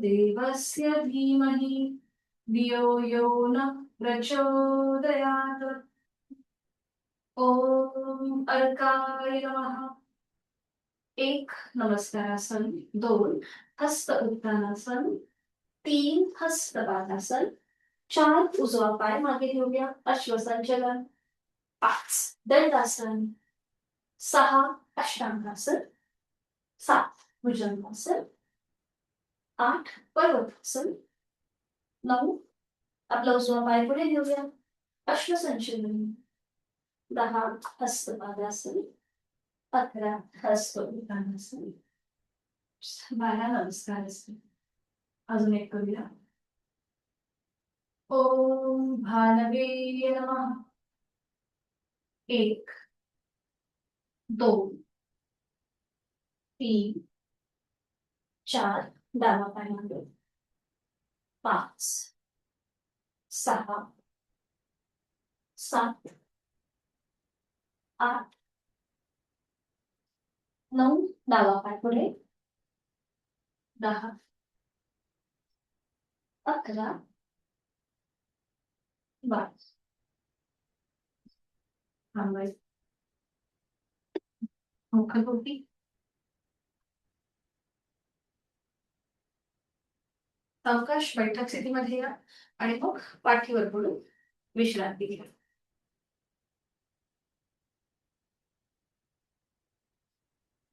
देवस्य धीमहि धियो यो नः प्रचोदयात्. ओम अर्काय नमः. 1 नमस्कारासन, 2 हस्त उत्तानासन, 3 हस्त बालासन, 4 उजवा पाय मागे ठेवूया अश्वसंचलन, 5 दंडासन, 6 अष्टांगासन, 7 भुजंगासन, 8 पर्वतासन, 9 आपला उजवा पाय पुढे घेऊया अश्वसंचलन, 10 हस्तपादासन, 11 हस्त उत्तानासन, 12 नमस्कार असते. अजून एक करूया. ओम भानवे नमः. 1 2 3 4 डावा पाय मागे, 5 6 7 8 9 डावा पाय पुढे, 10 11 12. थांबायचं. मुखपोटी. सावकाश बैठक स्थितीमध्ये या आणि मग पाठीवर पडून विश्रांती घ्या.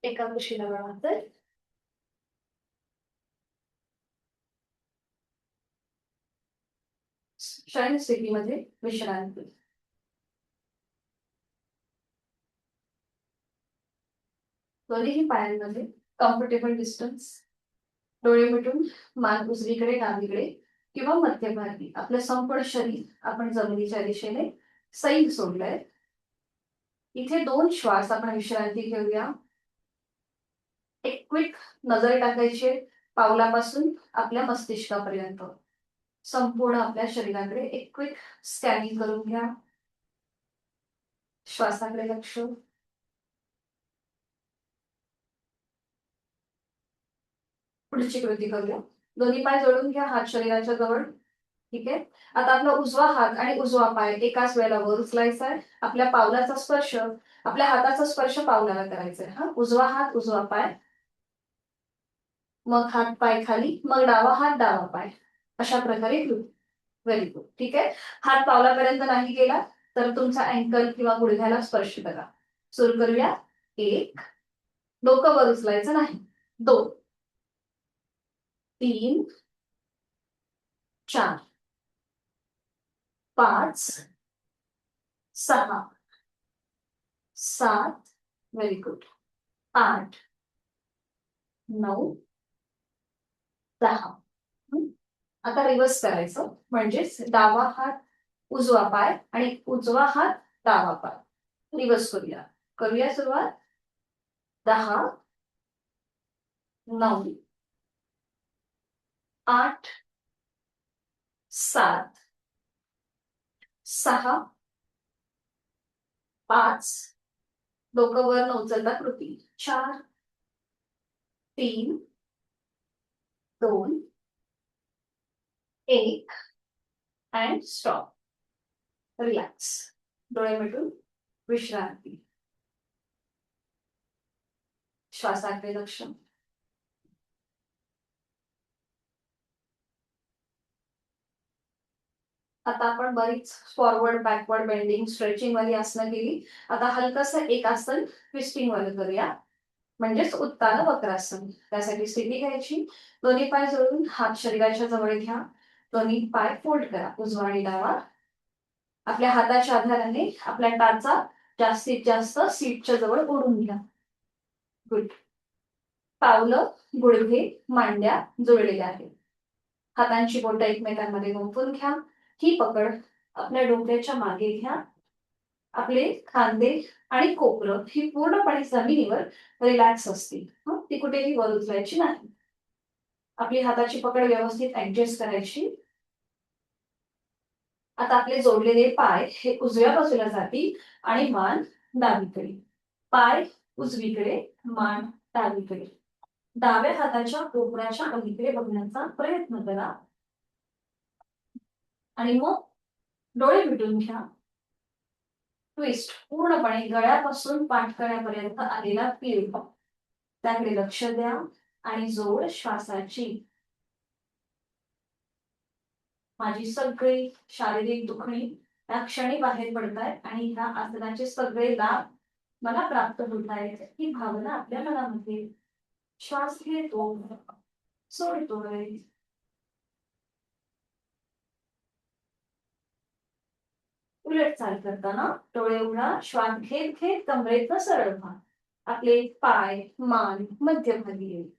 एका कुशीला वळांतर. शयन स्थितीमध्ये विश्रांती. दोन्ही पायांमध्ये कम्फर्टेबल डिस्टन्स. डोळे मिटून मान उजवीकडे डावीकडे किंवा मध्यभागी आपलं संपूर्ण शरीर आपण जमिनीच्या दिशेने सैल सोडलंय. इथे 2 श्वास आपण विश्रांती घेऊया. एक क्विक नजर टाकायची पावलापासून आपल्या मस्तिष्कापर्यंत. संपूर्ण आपल्या शरीराकडे एक क्विक स्कॅनिंग करून घ्या. श्वासाकडे लक्ष. पुढची कृती करूया. दोन्ही पाय जोडून घ्या, हात शरीराच्या जवळ. ठीक आहे. आता आपला उजवा हात आणि उजवा पाय एकाच वेळेला वर उचलायचा आहे. आपल्या पावलाचा स्पर्श, आपल्या हाताचा स्पर्श पावलाला करायचा आहे. हा उजवा हात उजवा पाय, मग हात पाय खाली, मग डावा हात डावा पाय. अशा प्रकारे कृती. Very good. ठीक आहे. हात पावलापर्यंत नाही गेला तर तुमचा अँकल किंवा गुडघ्याला स्पर्श करा. सुरू करूया. 1 डोकं वर उचलायचं नाही. 2 3 4 5 6 7 व्हेरी गुड. 8 9 10. आता रिव्हर्स करायचं म्हणजेच डावा हात उजवा पाय आणि उजवा हात डावा पाय. रिव्हर्स करूया. करूया सुरुवात. 10 9 8 7, 6, 5, डोकं वर न उचलता कृती, 4, 3, 2, 1 अँड स्टॉप. रिलॅक्स. डोळे मिटून विश्रांती. श्वासाकडे लक्ष. आता आपण बरीच फॉरवर्ड बॅकवर्ड बेंडिंग स्ट्रेचिंग वाली आसनं केली. आता हलकंसं एक आसन ट्विस्टिंग वालं करूया, म्हणजेच उत्तान वक्रासन. त्यासाठी स्थिती घ्यायची. दोन्ही पाय जोडून हात शरीराच्या जवळ घ्या. दोन्ही पाय फोल्ड करा, उजवा आणि डावा. आपल्या हाताच्या आधाराने आपल्या टाचा जास्तीत जास्त सीटच्या जवळ ओढून घ्या. गुड. पावलं, गुडघे, मांड्या जोडलेल्या आहेत. हातांची बोटं एकमेकांमध्ये गुंफून घ्या. ही पकड आपल्या डोक्याच्या मागे घ्या. आपले खांदे आणि कोपरं ही पूर्णपणे जमिनीवर रिलॅक्स असतील. ती कुठेही वर उचलायची नाही. आपली हाताची पकड व्यवस्थित ऍडजस्ट करायची. आता आपले जोडलेले पाय हे उजव्या बाजूला जातील आणि मान डावीकडे. पाय उजवीकडे, मान डावीकडे. डाव्या हाताच्या कोपऱ्याच्या पलीकडे बघण्याचा प्रयत्न करा आणि मग डोळे मिटून घ्या. ट्विस्ट पूर्णपणे गळ्यापासून पाठकळ्यापर्यंत आलेला पीळ त्याकडे लक्ष द्या आणि जोड श्वासाची. माझी सगळी शारीरिक दुखणी या क्षणी बाहेर पडतायत आणि ह्या आसनाचे सगळे लाभ मला प्राप्त होत आहेत ही भावना आपल्या मनामध्ये. श्वास घेतो, सोडतोय. उलट चाल करताना डोळे उघडा. श्वास घेत घेत कमरेतनं सरळ व्हा. आपले पाय, मान मध्यभागी येईल.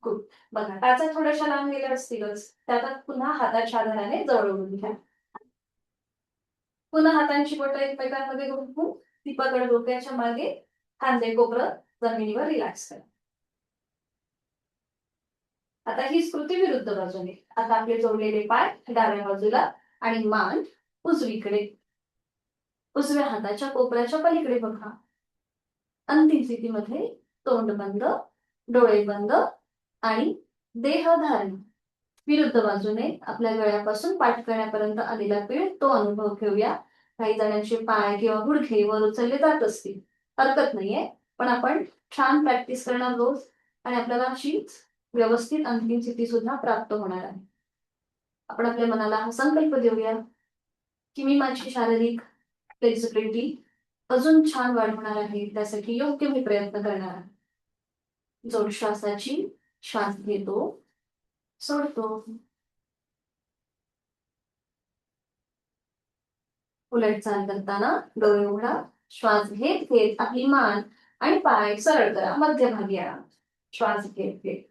गुड. बघा टाचा थोड्याशा लांब गेल्या असतीलच. त्यात पुन्हा हाताच्या आधाराने जवळ ओढून घ्या. पुन्हा हातांची बोटं एकमेकांमध्ये गुंफून ती पकड डोक्याच्या मागे, खांदे कोपरं जमिनीवर रिलॅक्स करा. आता ही कृती विरुद्ध बाजूने. आता आपले जोडलेले पाय डाव्या बाजूला आणि मान उजवीकडे. उजव्या हाताच्या कोपऱ्याच्या पलीकडे बघा. अंतिम स्थितीमध्ये तोंड बंद, डोळे बंद आणि देह धारण. विरुद्ध बाजूने आपल्या गळ्यापासून पाठकळ्यापर्यंत आलेला पीळ तो अनुभव घेऊया. काही जणांचे पाय किंवा गुडघे वर उचलले जात असतील, हरकत नाहीये, पण आपण छान प्रॅक्टिस करणार रोज आणि आपल्याला अशी व्यवस्थित अंतिम स्थिती सुद्धा प्राप्त होणार आहे. आपण आपल्या मनाला हा संकल्प देऊया की मी माझी शारीरिक फ्लेक्सिबिलिटी अजून छान वाढवणार आहे. त्यासाठी योग्य मी प्रयत्न करणार आहे. जोड श्वासाची. श्वास घेतो, सोडतो. उलट चाल करताना डोळे उघडा. श्वास घेत घेत आपली मान आणि पाय सरळ करा, मध्यभागी आणा. श्वास घेत घेत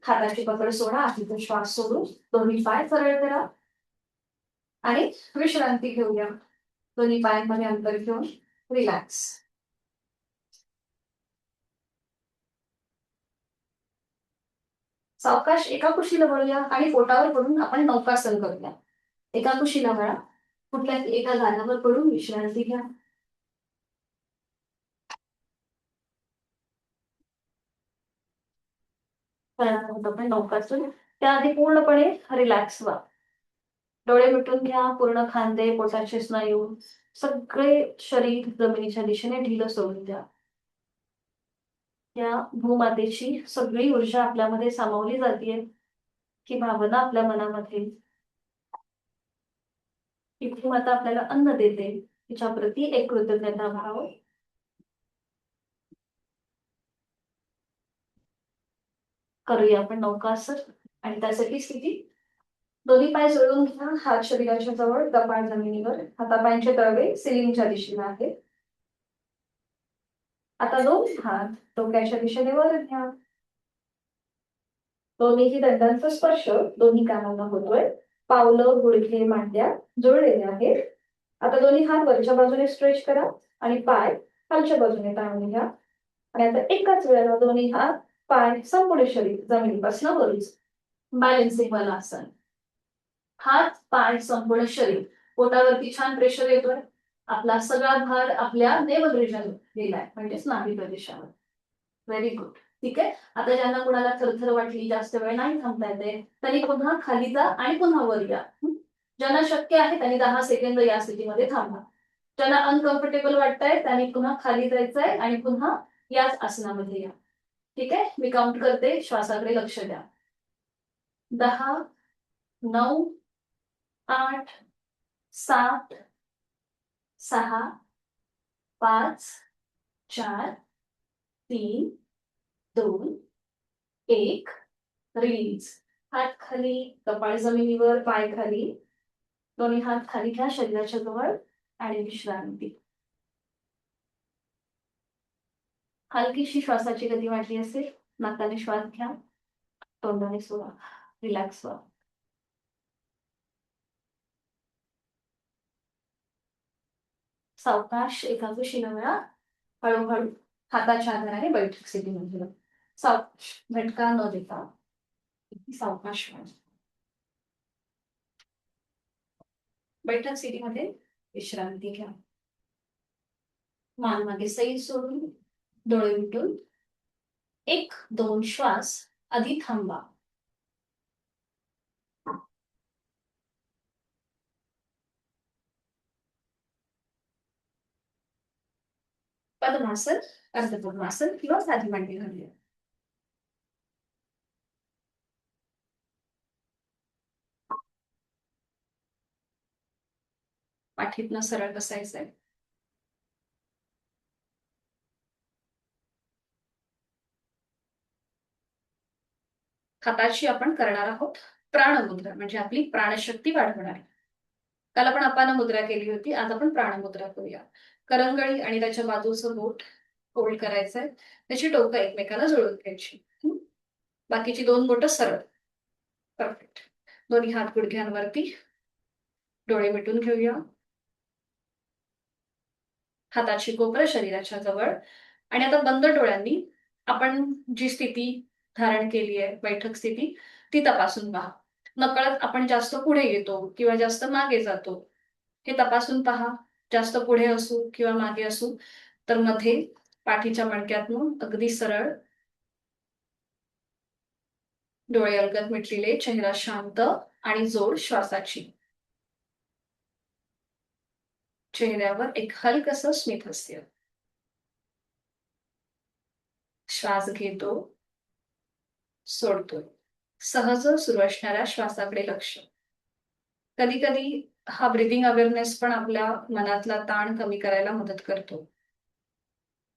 हाताची पकड सोडा. तिथे श्वास सोडून दोन्ही पाय सरळ करा आणि विश्रांती घेऊया. दोन्ही पायांमध्ये अंतर घेऊन रिलॅक्स. सावकाश एका कुशीला वळूया आणि पोटावर पडून आपण नौकासन करूया. एका कुशीला वळा. कुठल्याही एका गाण्यावर पडून विश्रांती घ्या. आपण नौकासन. त्याआधी पूर्णपणे रिलॅक्स व्हा. डोळे मिटून घ्या. पूर्ण खांदे, पोटाचे स्नायू सगळे शरीर जमिनीच्या दिशेने ढिलं सोडून द्या. या भूमातेची सगळी ऊर्जा आपल्यामध्ये सामावली जाते. ही भावना आपल्या मनामध्ये ही भूमाता आपल्याला अन्न देते, तिच्या प्रती एक कृतज्ञता भाव. करूया आपण नौकासन. आणि त्यासाठी स्थिती दोन्ही पाय जोडून घ्या. हात शरीराच्या जवळ, कपाळ जमिनीवर. हातापायांचे तळवे सिलिंगच्या दिशेला आहेत. आता दोन हात डोक्याच्या दिशेने वर घ्या. दोन्हीही दंडांचा स्पर्श दोन्ही कानांना होतोय. पावलं, गुडघे, मांड्या जोडलेले आहेत. आता दोन्ही हात वरच्या बाजूने स्ट्रेच करा आणि पाय खालच्या बाजूने ताणून घ्या. आणि आता एकाच वेळेला दोन्ही हात, पाय, संपूर्ण शरीर जमिनीपासून वरच. बॅलन्सिंग वाला आसन. हात पाय संपूर्ण शरीर, पोटावरती छान प्रेशर येतोय. आपला सगळा भार आपल्या देवद्रीजाला गेलाय, म्हणजेच नाभी प्रदेशावर. Very good. ठीक आहे. आता ज्यांना कुणाला थरथर वाटली, जास्त वेळ नाही थांबता येते, त्यांनी पुन्हा खाली जा आणि पुन्हा वर या. ज्यांना शक्य आहे त्यांनी 10 सेकंद या स्थितीमध्ये थांबा. ज्यांना अनकम्फर्टेबल वाटतंय त्यांनी पुन्हा खाली जायचंय आणि पुन्हा याच आसनामध्ये या. ठीक आहे. मी काउंट करते, श्वासाकडे लक्ष द्या. 10, 9, 8, 7, 6, 5, 4, 3, 2, 1. रिलीज. हात खाली, कपाळ जमिनीवर, पाय खाली. दोन्ही हात खाली घ्या शरीराच्या जवळ आणि विश्रांती. हलकीशी श्वासाची गती वाढली असेल, नाकाने श्वास घ्या, तोंडाने सोडा. रिलॅक्स व्हा. सावकाश एका कुशीला वेळा हळूहळू हाताच्या आधाराने बैठक स्थितीमध्ये. सावकाश, झटका न देता सावकाश श्वास. बैठक स्थितीमध्ये विश्रांती घ्या. मान मागे सैल सोडून, डोळे मिटून 1-2 श्वास आधी थांबा. पद्मासन, अर्धपद्मासन किंवा साधी मांडी घालूया. पाठीतनं सरळ बसायचंय. हाताची आपण करणार आहोत प्राणमुद्रा, म्हणजे आपली प्राणशक्ती वाढवणार. काल आपण अपान मुद्रा केली होती, आज आपण प्राणमुद्रा करूया. करंगळी आणि त्याच्या बाजूचं बोट होल्ड करायचंय, त्याची टोकं एकमेकाला जोडून घ्यायची. बाकीची 2 बोटं सरळ. परफेक्ट. दोन्ही हात गुडघ्यांवरती, डोळे मिटून घेऊया. हाताची कोपरं शरीराच्या जवळ आणि आता बंद डोळ्यांनी आपण जी स्थिती धारण केली आहे, बैठक स्थिती, ती तपासून पहा. नकळत आपण जास्त पुढे येतो किंवा जास्त मागे जातो, हे तपासून पहा. जास्त पुढे असू किंवा मागे असू तर मध्ये पाठीच्या मणक्यातून अगदी सरळ, डोळे अलगद मिटलेले, चेहरा शांत आणि जोड श्वासाची. चेहऱ्यावर एक हलकसं स्मितहास्य. श्वास घेतो, सोडतोय. सहज सुरू असणाऱ्या श्वासाकडे लक्ष. कधी कधी हा ब्रिदिंग अवेअरनेस पण आपल्या मनातला ताण कमी करायला मदत करतो.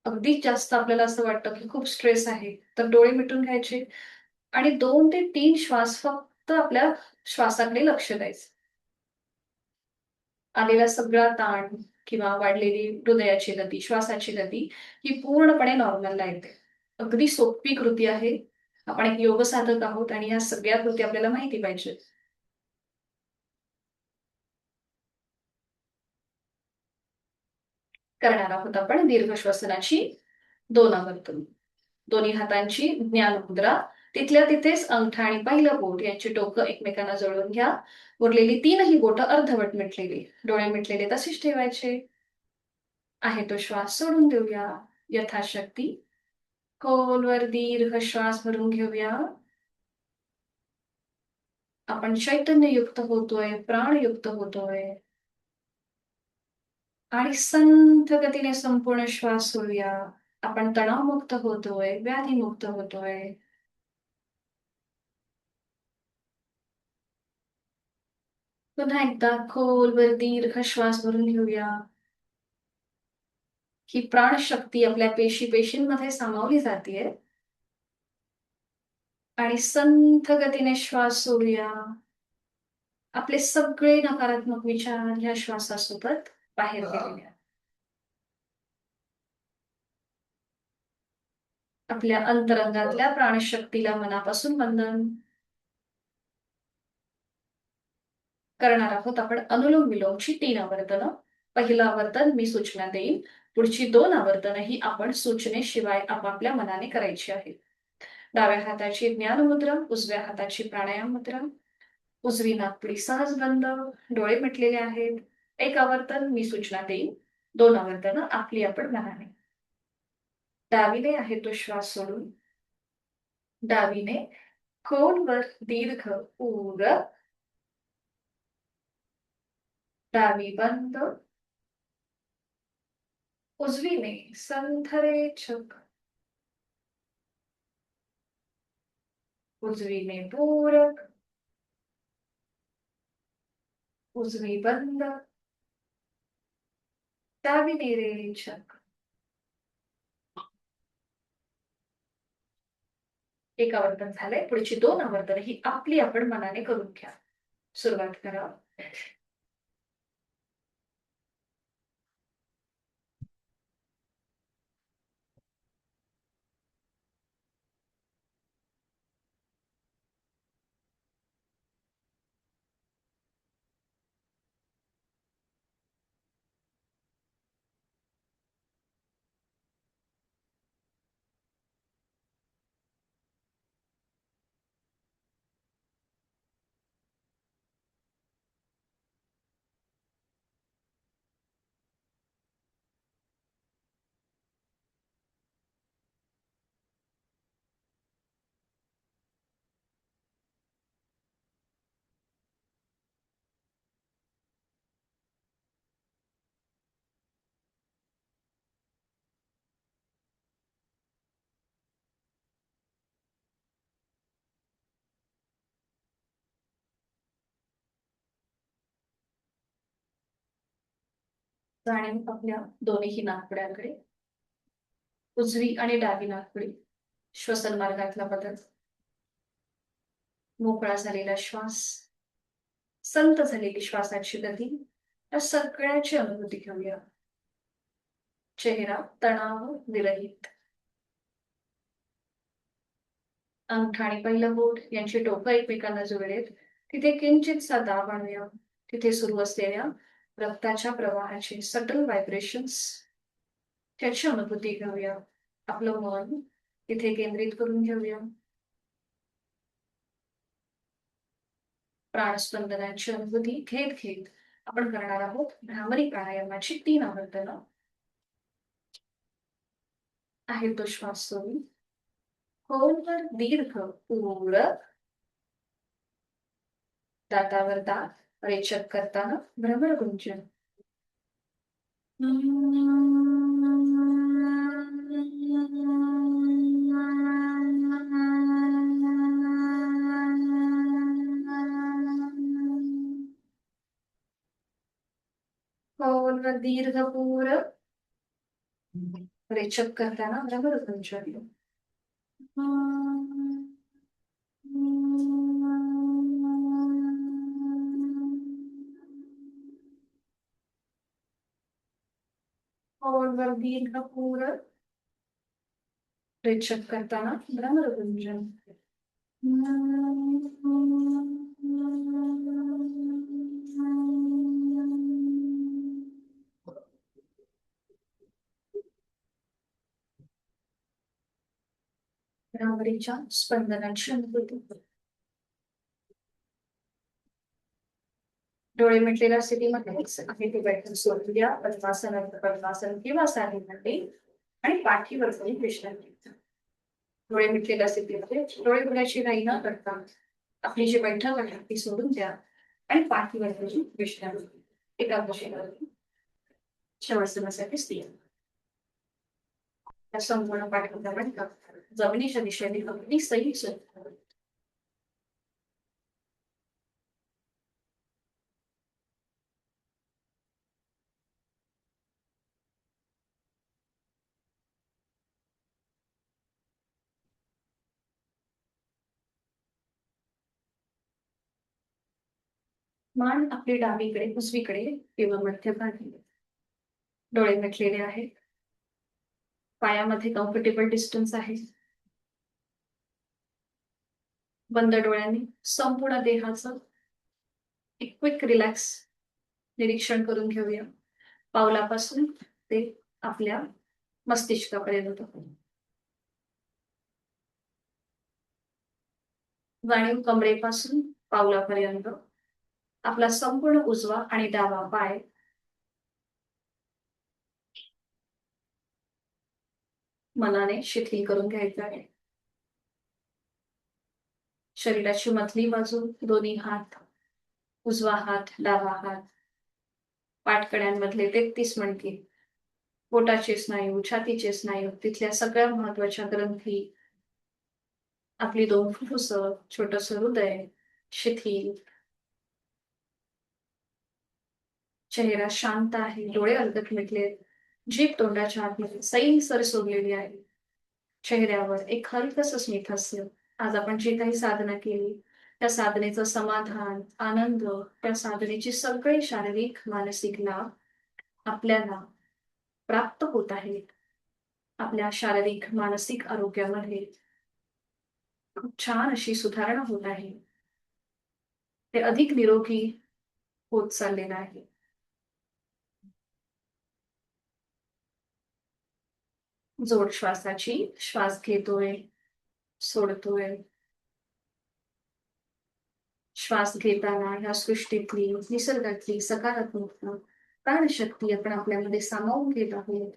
अगदी जास्त आपल्याला असं वाटतं की खूप स्ट्रेस आहे, तर डोळे मिटून घ्यायचे आणि 2 ते 3 श्वास फक्त आपल्या श्वासाकडे लक्ष द्यायचं. आलेला सगळा ताण किंवा वाढलेली हृदयाची गती, श्वासाची गती ही पूर्णपणे नॉर्मलला येते. अगदी सोपी कृती आहे. आपण एक योग साधक आहोत आणि या सगळ्या कृती आपल्याला माहिती पाहिजे. करणार आहोत आपण दीर्घ श्वसनाची 2 आवर्तन. दोन्ही हातांची ज्ञान मुद्रा, तिथल्या तिथेच अंगठा आणि पहिलं बोट यांची टोकं एकमेकांना जोडून घ्या. उरलेली 3ही बोटं अर्धवट मिटलेली, डोळे मिटलेले तसेच ठेवायचे. आहे तो श्वास सोडून देऊया यथाशक्ती. खोलवर दीर्घ श्वास भरून घेऊया. आपण चैतन्ययुक्त होतोय, प्राणयुक्त होतोय आणि संथ गतीने संपूर्ण श्वास सोडूया. आपण तणावमुक्त होतोय, व्याधीमुक्त होतोय. पुन्हा एकदा खोलवर दीर्घ श्वास भरून घेऊया. ही प्राणशक्ती आपल्या पेशींमध्ये सामावली जातीये आणि संथ गतीने श्वास सोडूया. आपले सगळे नकारात्मक विचार ह्या श्वासासोबत बाहेर गेलेले. आपल्या अंतरंगातल्या प्राणशक्तीला मनापासून वंदन. करणार आहोत आपण अनुलोम विलोमची 3 आवर्तनं. पहिलं आवर्तन मी सूचना देईन, पुढची 2 आवर्तनही आपण सूचनेशिवाय आपापल्या मनाने करायची आहेत. डाव्या हाताची ज्ञान मुद्रा, उजव्या हाताची प्राणायाम मुद्रा. उजवी नाकपुडी सहज बंद, डोळे मिटलेले आहेत. एक आवर्तन मी सूचना देईन, 2 आवर्तनं आपली आपण मनाने. डावीने आहे तो श्वास सोडून, डावीने खोलवर दीर्घ पूर, डावी बंद, उजवीने संथरे छग, उजवीने पूरक, उजवी बंद, डावीने रेचक. एक आवर्तन झालंय, पुढची 2 आवर्तन ही आपली आपण मनाने करून घ्या. सुरुवात करा. जाणीव आपल्या दोन्ही नाकपुड्यांकडे. उजवी आणि डावी नाकपुडी. श्वसन मार्गातला बदल. मोकळा झालेला श्वास, संत झालेली श्वासाची गती, या सगळ्याची अनुभूती घेऊया. चेहरा तणाव विरहित. अंगठा आणि पहिलं बोट यांची टोकं एकमेकांना जोडलेत. तिथे किंचितसा दाब आणूया. तिथे सुरू असलेल्या रक्ताच्या प्रवाहाचे सटल व्हायब्रेशन्स, त्याची अनुभूती घेऊया. आपलं मन तिथे केंद्रित करून घेऊया. प्राणस्पंदनाची अनुभूती घेत घेत आपण करणार आहोत भ्रामरी प्राणायामाची 3 आवर्तनं. आहे तो श्वास सोडून खोलवर दीर्घ पूरक, दातावर दात रेचक करताना भ्रमरगुंजन. खोलवर दीर्घ पूरक, रेचक करताना भ्रमरगुंजन. खोलवर दीर्घ पूरक, रेचक करताना भ्रमरगुंजन. भ्रामरीच्या स्पंदनाची अनुभूती. डोळे मिटलेल्या स्थितीमध्ये आहे ती बैठक सोडून द्या. पद्मासन किंवा साधीमध्ये आणि पाठीवर जाऊन विश्रांती घ्या. डोळे मिटलेल्या स्थितीमध्ये डोळे उघड्याची घाई न करता आपली जी बैठक आहे ती सोडून द्या आणि पाठीवर जाऊन विश्रांती घ्या. एकाग्रतेने शवासनासाठी स्थिर. त्या संपूर्ण पाठीच्या बैठक जमिनीच्या दिशेने अगदी सैल सुरू. मान आपली डावीकडे उजवीकडे किंवा मध्यभागी. डोळे मिटलेले आहेत. पायामध्ये कम्फर्टेबल डिस्टन्स आहे. बंद डोळ्यांनी संपूर्ण देहाचं एक क्विक रिलॅक्स निरीक्षण करून घेऊया. पावलापासून ते आपल्या मस्तिष्कापर्यंत. जाणीव कमरेपासून पावलापर्यंत आपला संपूर्ण उजवा आणि डावा पाय मनाने शिथिल करून घ्यायचा आहे. शरीराची मधली बाजू, दोन्ही हात, उजवा हात, डावा हात, पाठकड्यांमधले 33 मणके, पोटाचे स्नायू, छातीचे स्नायू, तिथल्या सगळ्या महत्वाच्या ग्रंथी, आपली 2 फुफ्फुसं, छोटंसं हृदय शिथिल. चेहरा शांत आहे, डोळे अलगद मिटलेत, जीभ तोंडाच्या आतमध्ये सैलसर सोडलेली आहे. चेहऱ्यावर एक हलकंसं स्मितहास्य. आज आपण जी काही साधना केली, त्या साधनेचं समाधान, आनंद, त्या साधनेची सगळे शारीरिक, मानसिक लाभ आपल्याला प्राप्त होत आहेत. आपल्या शारीरिक, मानसिक आरोग्यामध्ये खूप छान अशी सुधारणा होत आहे. ते अधिक निरोगी होत चाललेलं आहे. जोड श्वासाची श्वास घेतोय, सोडतोय. श्वास घेताना ह्या सृष्टीतली, निसर्गातली सकारात्मक प्राणशक्ती आपण आपल्यामध्ये सामावून घेत आहोत.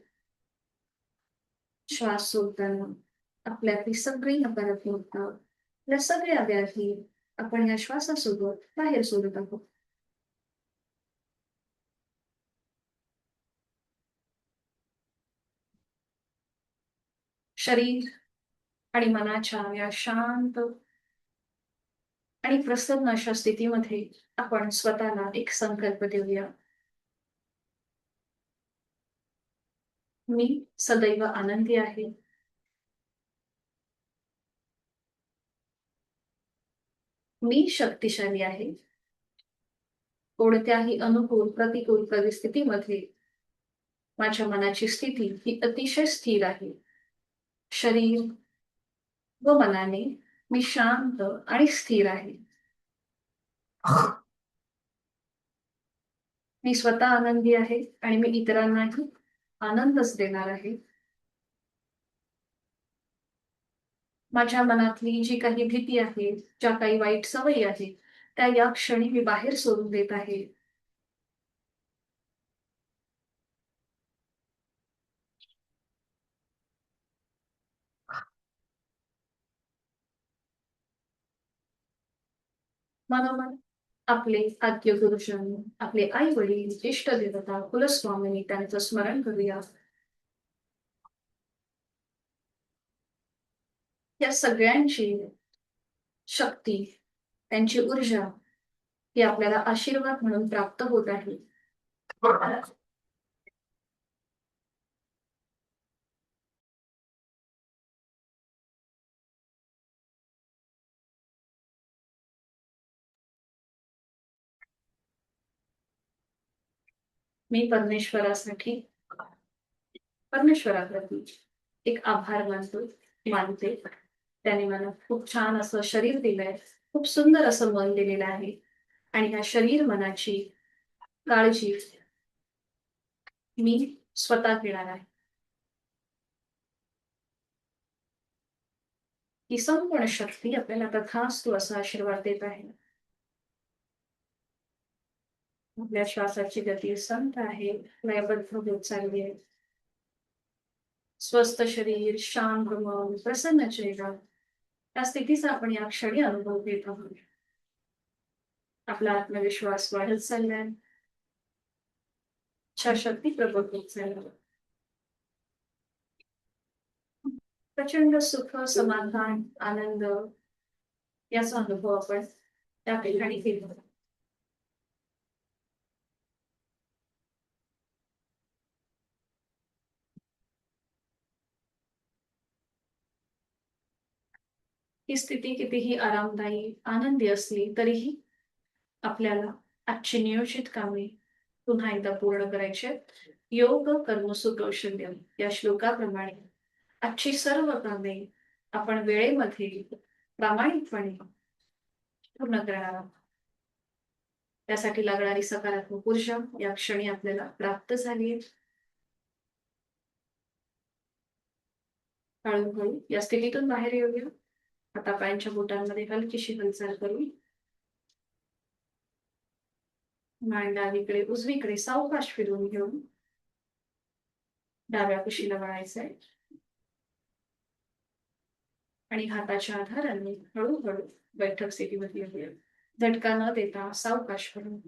श्वास सोडताना आपल्यातली सगळी नकारात्मकता, या सगळ्या व्याधी आपण या श्वासासोबत बाहेर सोडत आहोत. शरीर आणि मनाच्या या शांत आणि प्रसन्न अशा स्थितीमध्ये आपण स्वतःला एक संकल्प देऊया. मी सदैव आनंदी आहे. मी शक्तिशाली आहे. कोणत्याही अनुकूल प्रतिकूल परिस्थितीमध्ये माझ्या मनाची स्थिती ही अतिशय स्थिर आहे. शरीर व मनाने मी शांत आणि स्थिर आहे. मी स्वतः आनंदी आहे आणि मी इतरांनाही आनंदच देणार आहे. माझ्या मनातली जी काही भीती आहे, ज्या काही वाईट सवयी आहेत, त्या या क्षणी मी बाहेर सोडून देत आहे. मनोमन आपले आद्य गुरुजन, आपले आई वडील, इष्ट देवता, कुलस्वामिनी त्यांचं स्मरण करूया. या सगळ्यांची शक्ती, त्यांची ऊर्जा ही आपल्याला आशीर्वाद म्हणून प्राप्त होत आहे. मी परमेश्वराप्रती एक आभार मानते. त्याने मला खूप छान असं शरीर दिलंय, खूप सुंदर असं मन दिलेलं आहे आणि ह्या शरीर मनाची काळजी मी स्वतः घेणार आहे. ही संपूर्ण शक्ती आपल्याला तथास्तु असा आशीर्वाद देत आहे. आपल्या श्वासाची गती संत आहे, लयबद्ध होत चालली आहे. स्वस्थ शरीर, शांत मन, प्रसन्न चेहरा, या स्थितीचा आपण या क्षणी अनुभव घेत आहोत. आपला आत्मविश्वास वाढत चाललाय, इच्छाशक्ती प्रबळ होत चालली. प्रचंड सुख, समाधान, आनंद याचा अनुभव आपण त्या ठिकाणी घेतो. ही स्थिती कितीही आरामदायी, आनंदी असली तरीही आपल्याला आजची नियोजित कामे पुन्हा एकदा पूर्ण करायची आहेत. योग कर्म सुकौशल्य या श्लोकाप्रमाणे आजची सर्व कामे आपण वेळेमध्ये प्रामाणिकपणे पूर्ण करणार आहोत. त्यासाठी लागणारी सकारात्मक ऊर्जा या क्षणी आपल्याला प्राप्त झाली आहे. हळूहळू या स्थितीतून बाहेर येऊया. आता पायांच्या बोटांमध्ये हलकीशी हालचाल करू. मान डावीकडे उजवीकडे सावकाश फिरवून घेऊन डाव्या कुशीला वळायचंय आणि हाताच्या आधाराने हळूहळू बैठक स्थितीमध्ये येऊया. झटका न देता सावकाश फिरवून.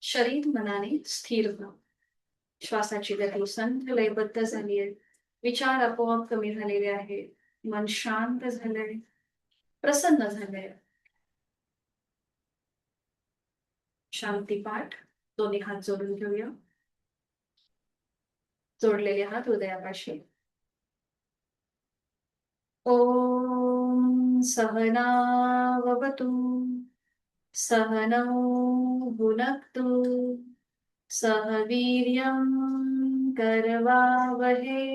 शरीर मनाने स्थिर व्हा. श्वासाची गती संथ लयबद्ध झाली आहे. विचार आपोआप कमी झालेले आहेत. मन शांत झालंय, प्रसन्न झालंय. शांती पाठ. दोन्ही हात जोडून घेऊया. जोडलेले हात हृदयापाशी. ओम सहनावतु सहनौ भुनक्तु सह वीर्यं करवावहै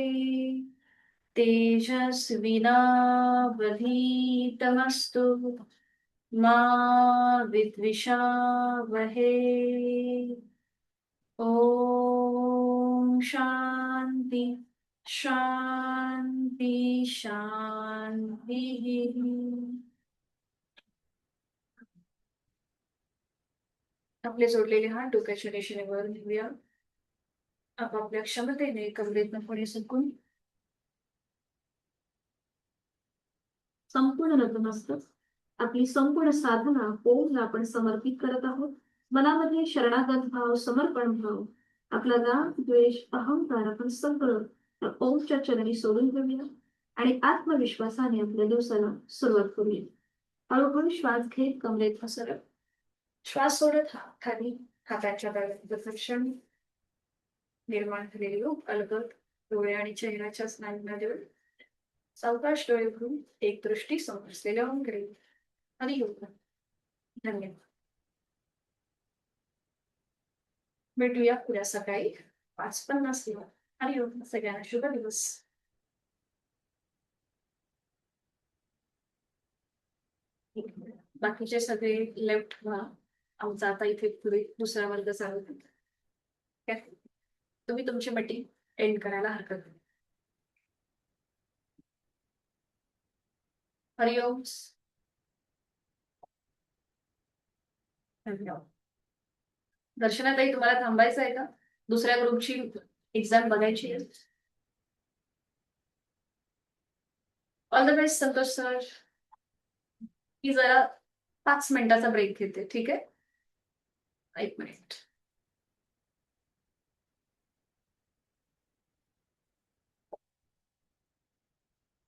तेजस्विनावधीतमस्तु मा विद्विषावहै. ओम शांती शांती शांती. आपले जोडलेले हात डोक्याच्या दिशेने वर घेऊया. आपापल्या क्षमतेने कमरेतनं पुढे सुकून संपूर्ण नतमस्तक. आपली संपूर्ण साधना ओमला आपण समर्पित करत आहोत. मनामध्ये शरणागत भाव, समर्पण भाव, आपला राग, द्वेष, अहंकार आपण सगळं त्या ओमच्या चरणी सोडून घेऊया आणि आत्मविश्वासाने आपल्या दिवसाला सुरुवात करूया. हळूहळू श्वास घेत कमरेत पसरत, श्वास सोडत खाली हाताच्या तळव्यात निर्माण झालेली रूप अलगद डोळे आणि चेहऱ्याच्या स्नायूंना देऊन सावकाश डोळे उघडून एक दृष्टी समजलेल्या ओमकडे. हरिओम. धन्यवाद. भेटूया उद्या सकाळी 5:50 ला. हरिओम. सगळ्यांना शुभ दिवस. बाकीचे सगळे लेफ्ट व्हा. आमचा आता इथे पुढे दुसरा वर्ग चालू आहे. तुम्ही तुमची मीटिंग एंड करायला हरकत नाही. हरिओम. धन्यवाद. दर्शनाताई, तुम्हाला थांबायचं आहे का? दुसऱ्या ग्रुपची एक्झाम बघायची आहे. All the best Santosh sir. मी जरा 5 मिनिटाचा ब्रेक घेते. ठीक आहे? 1 मिनिट.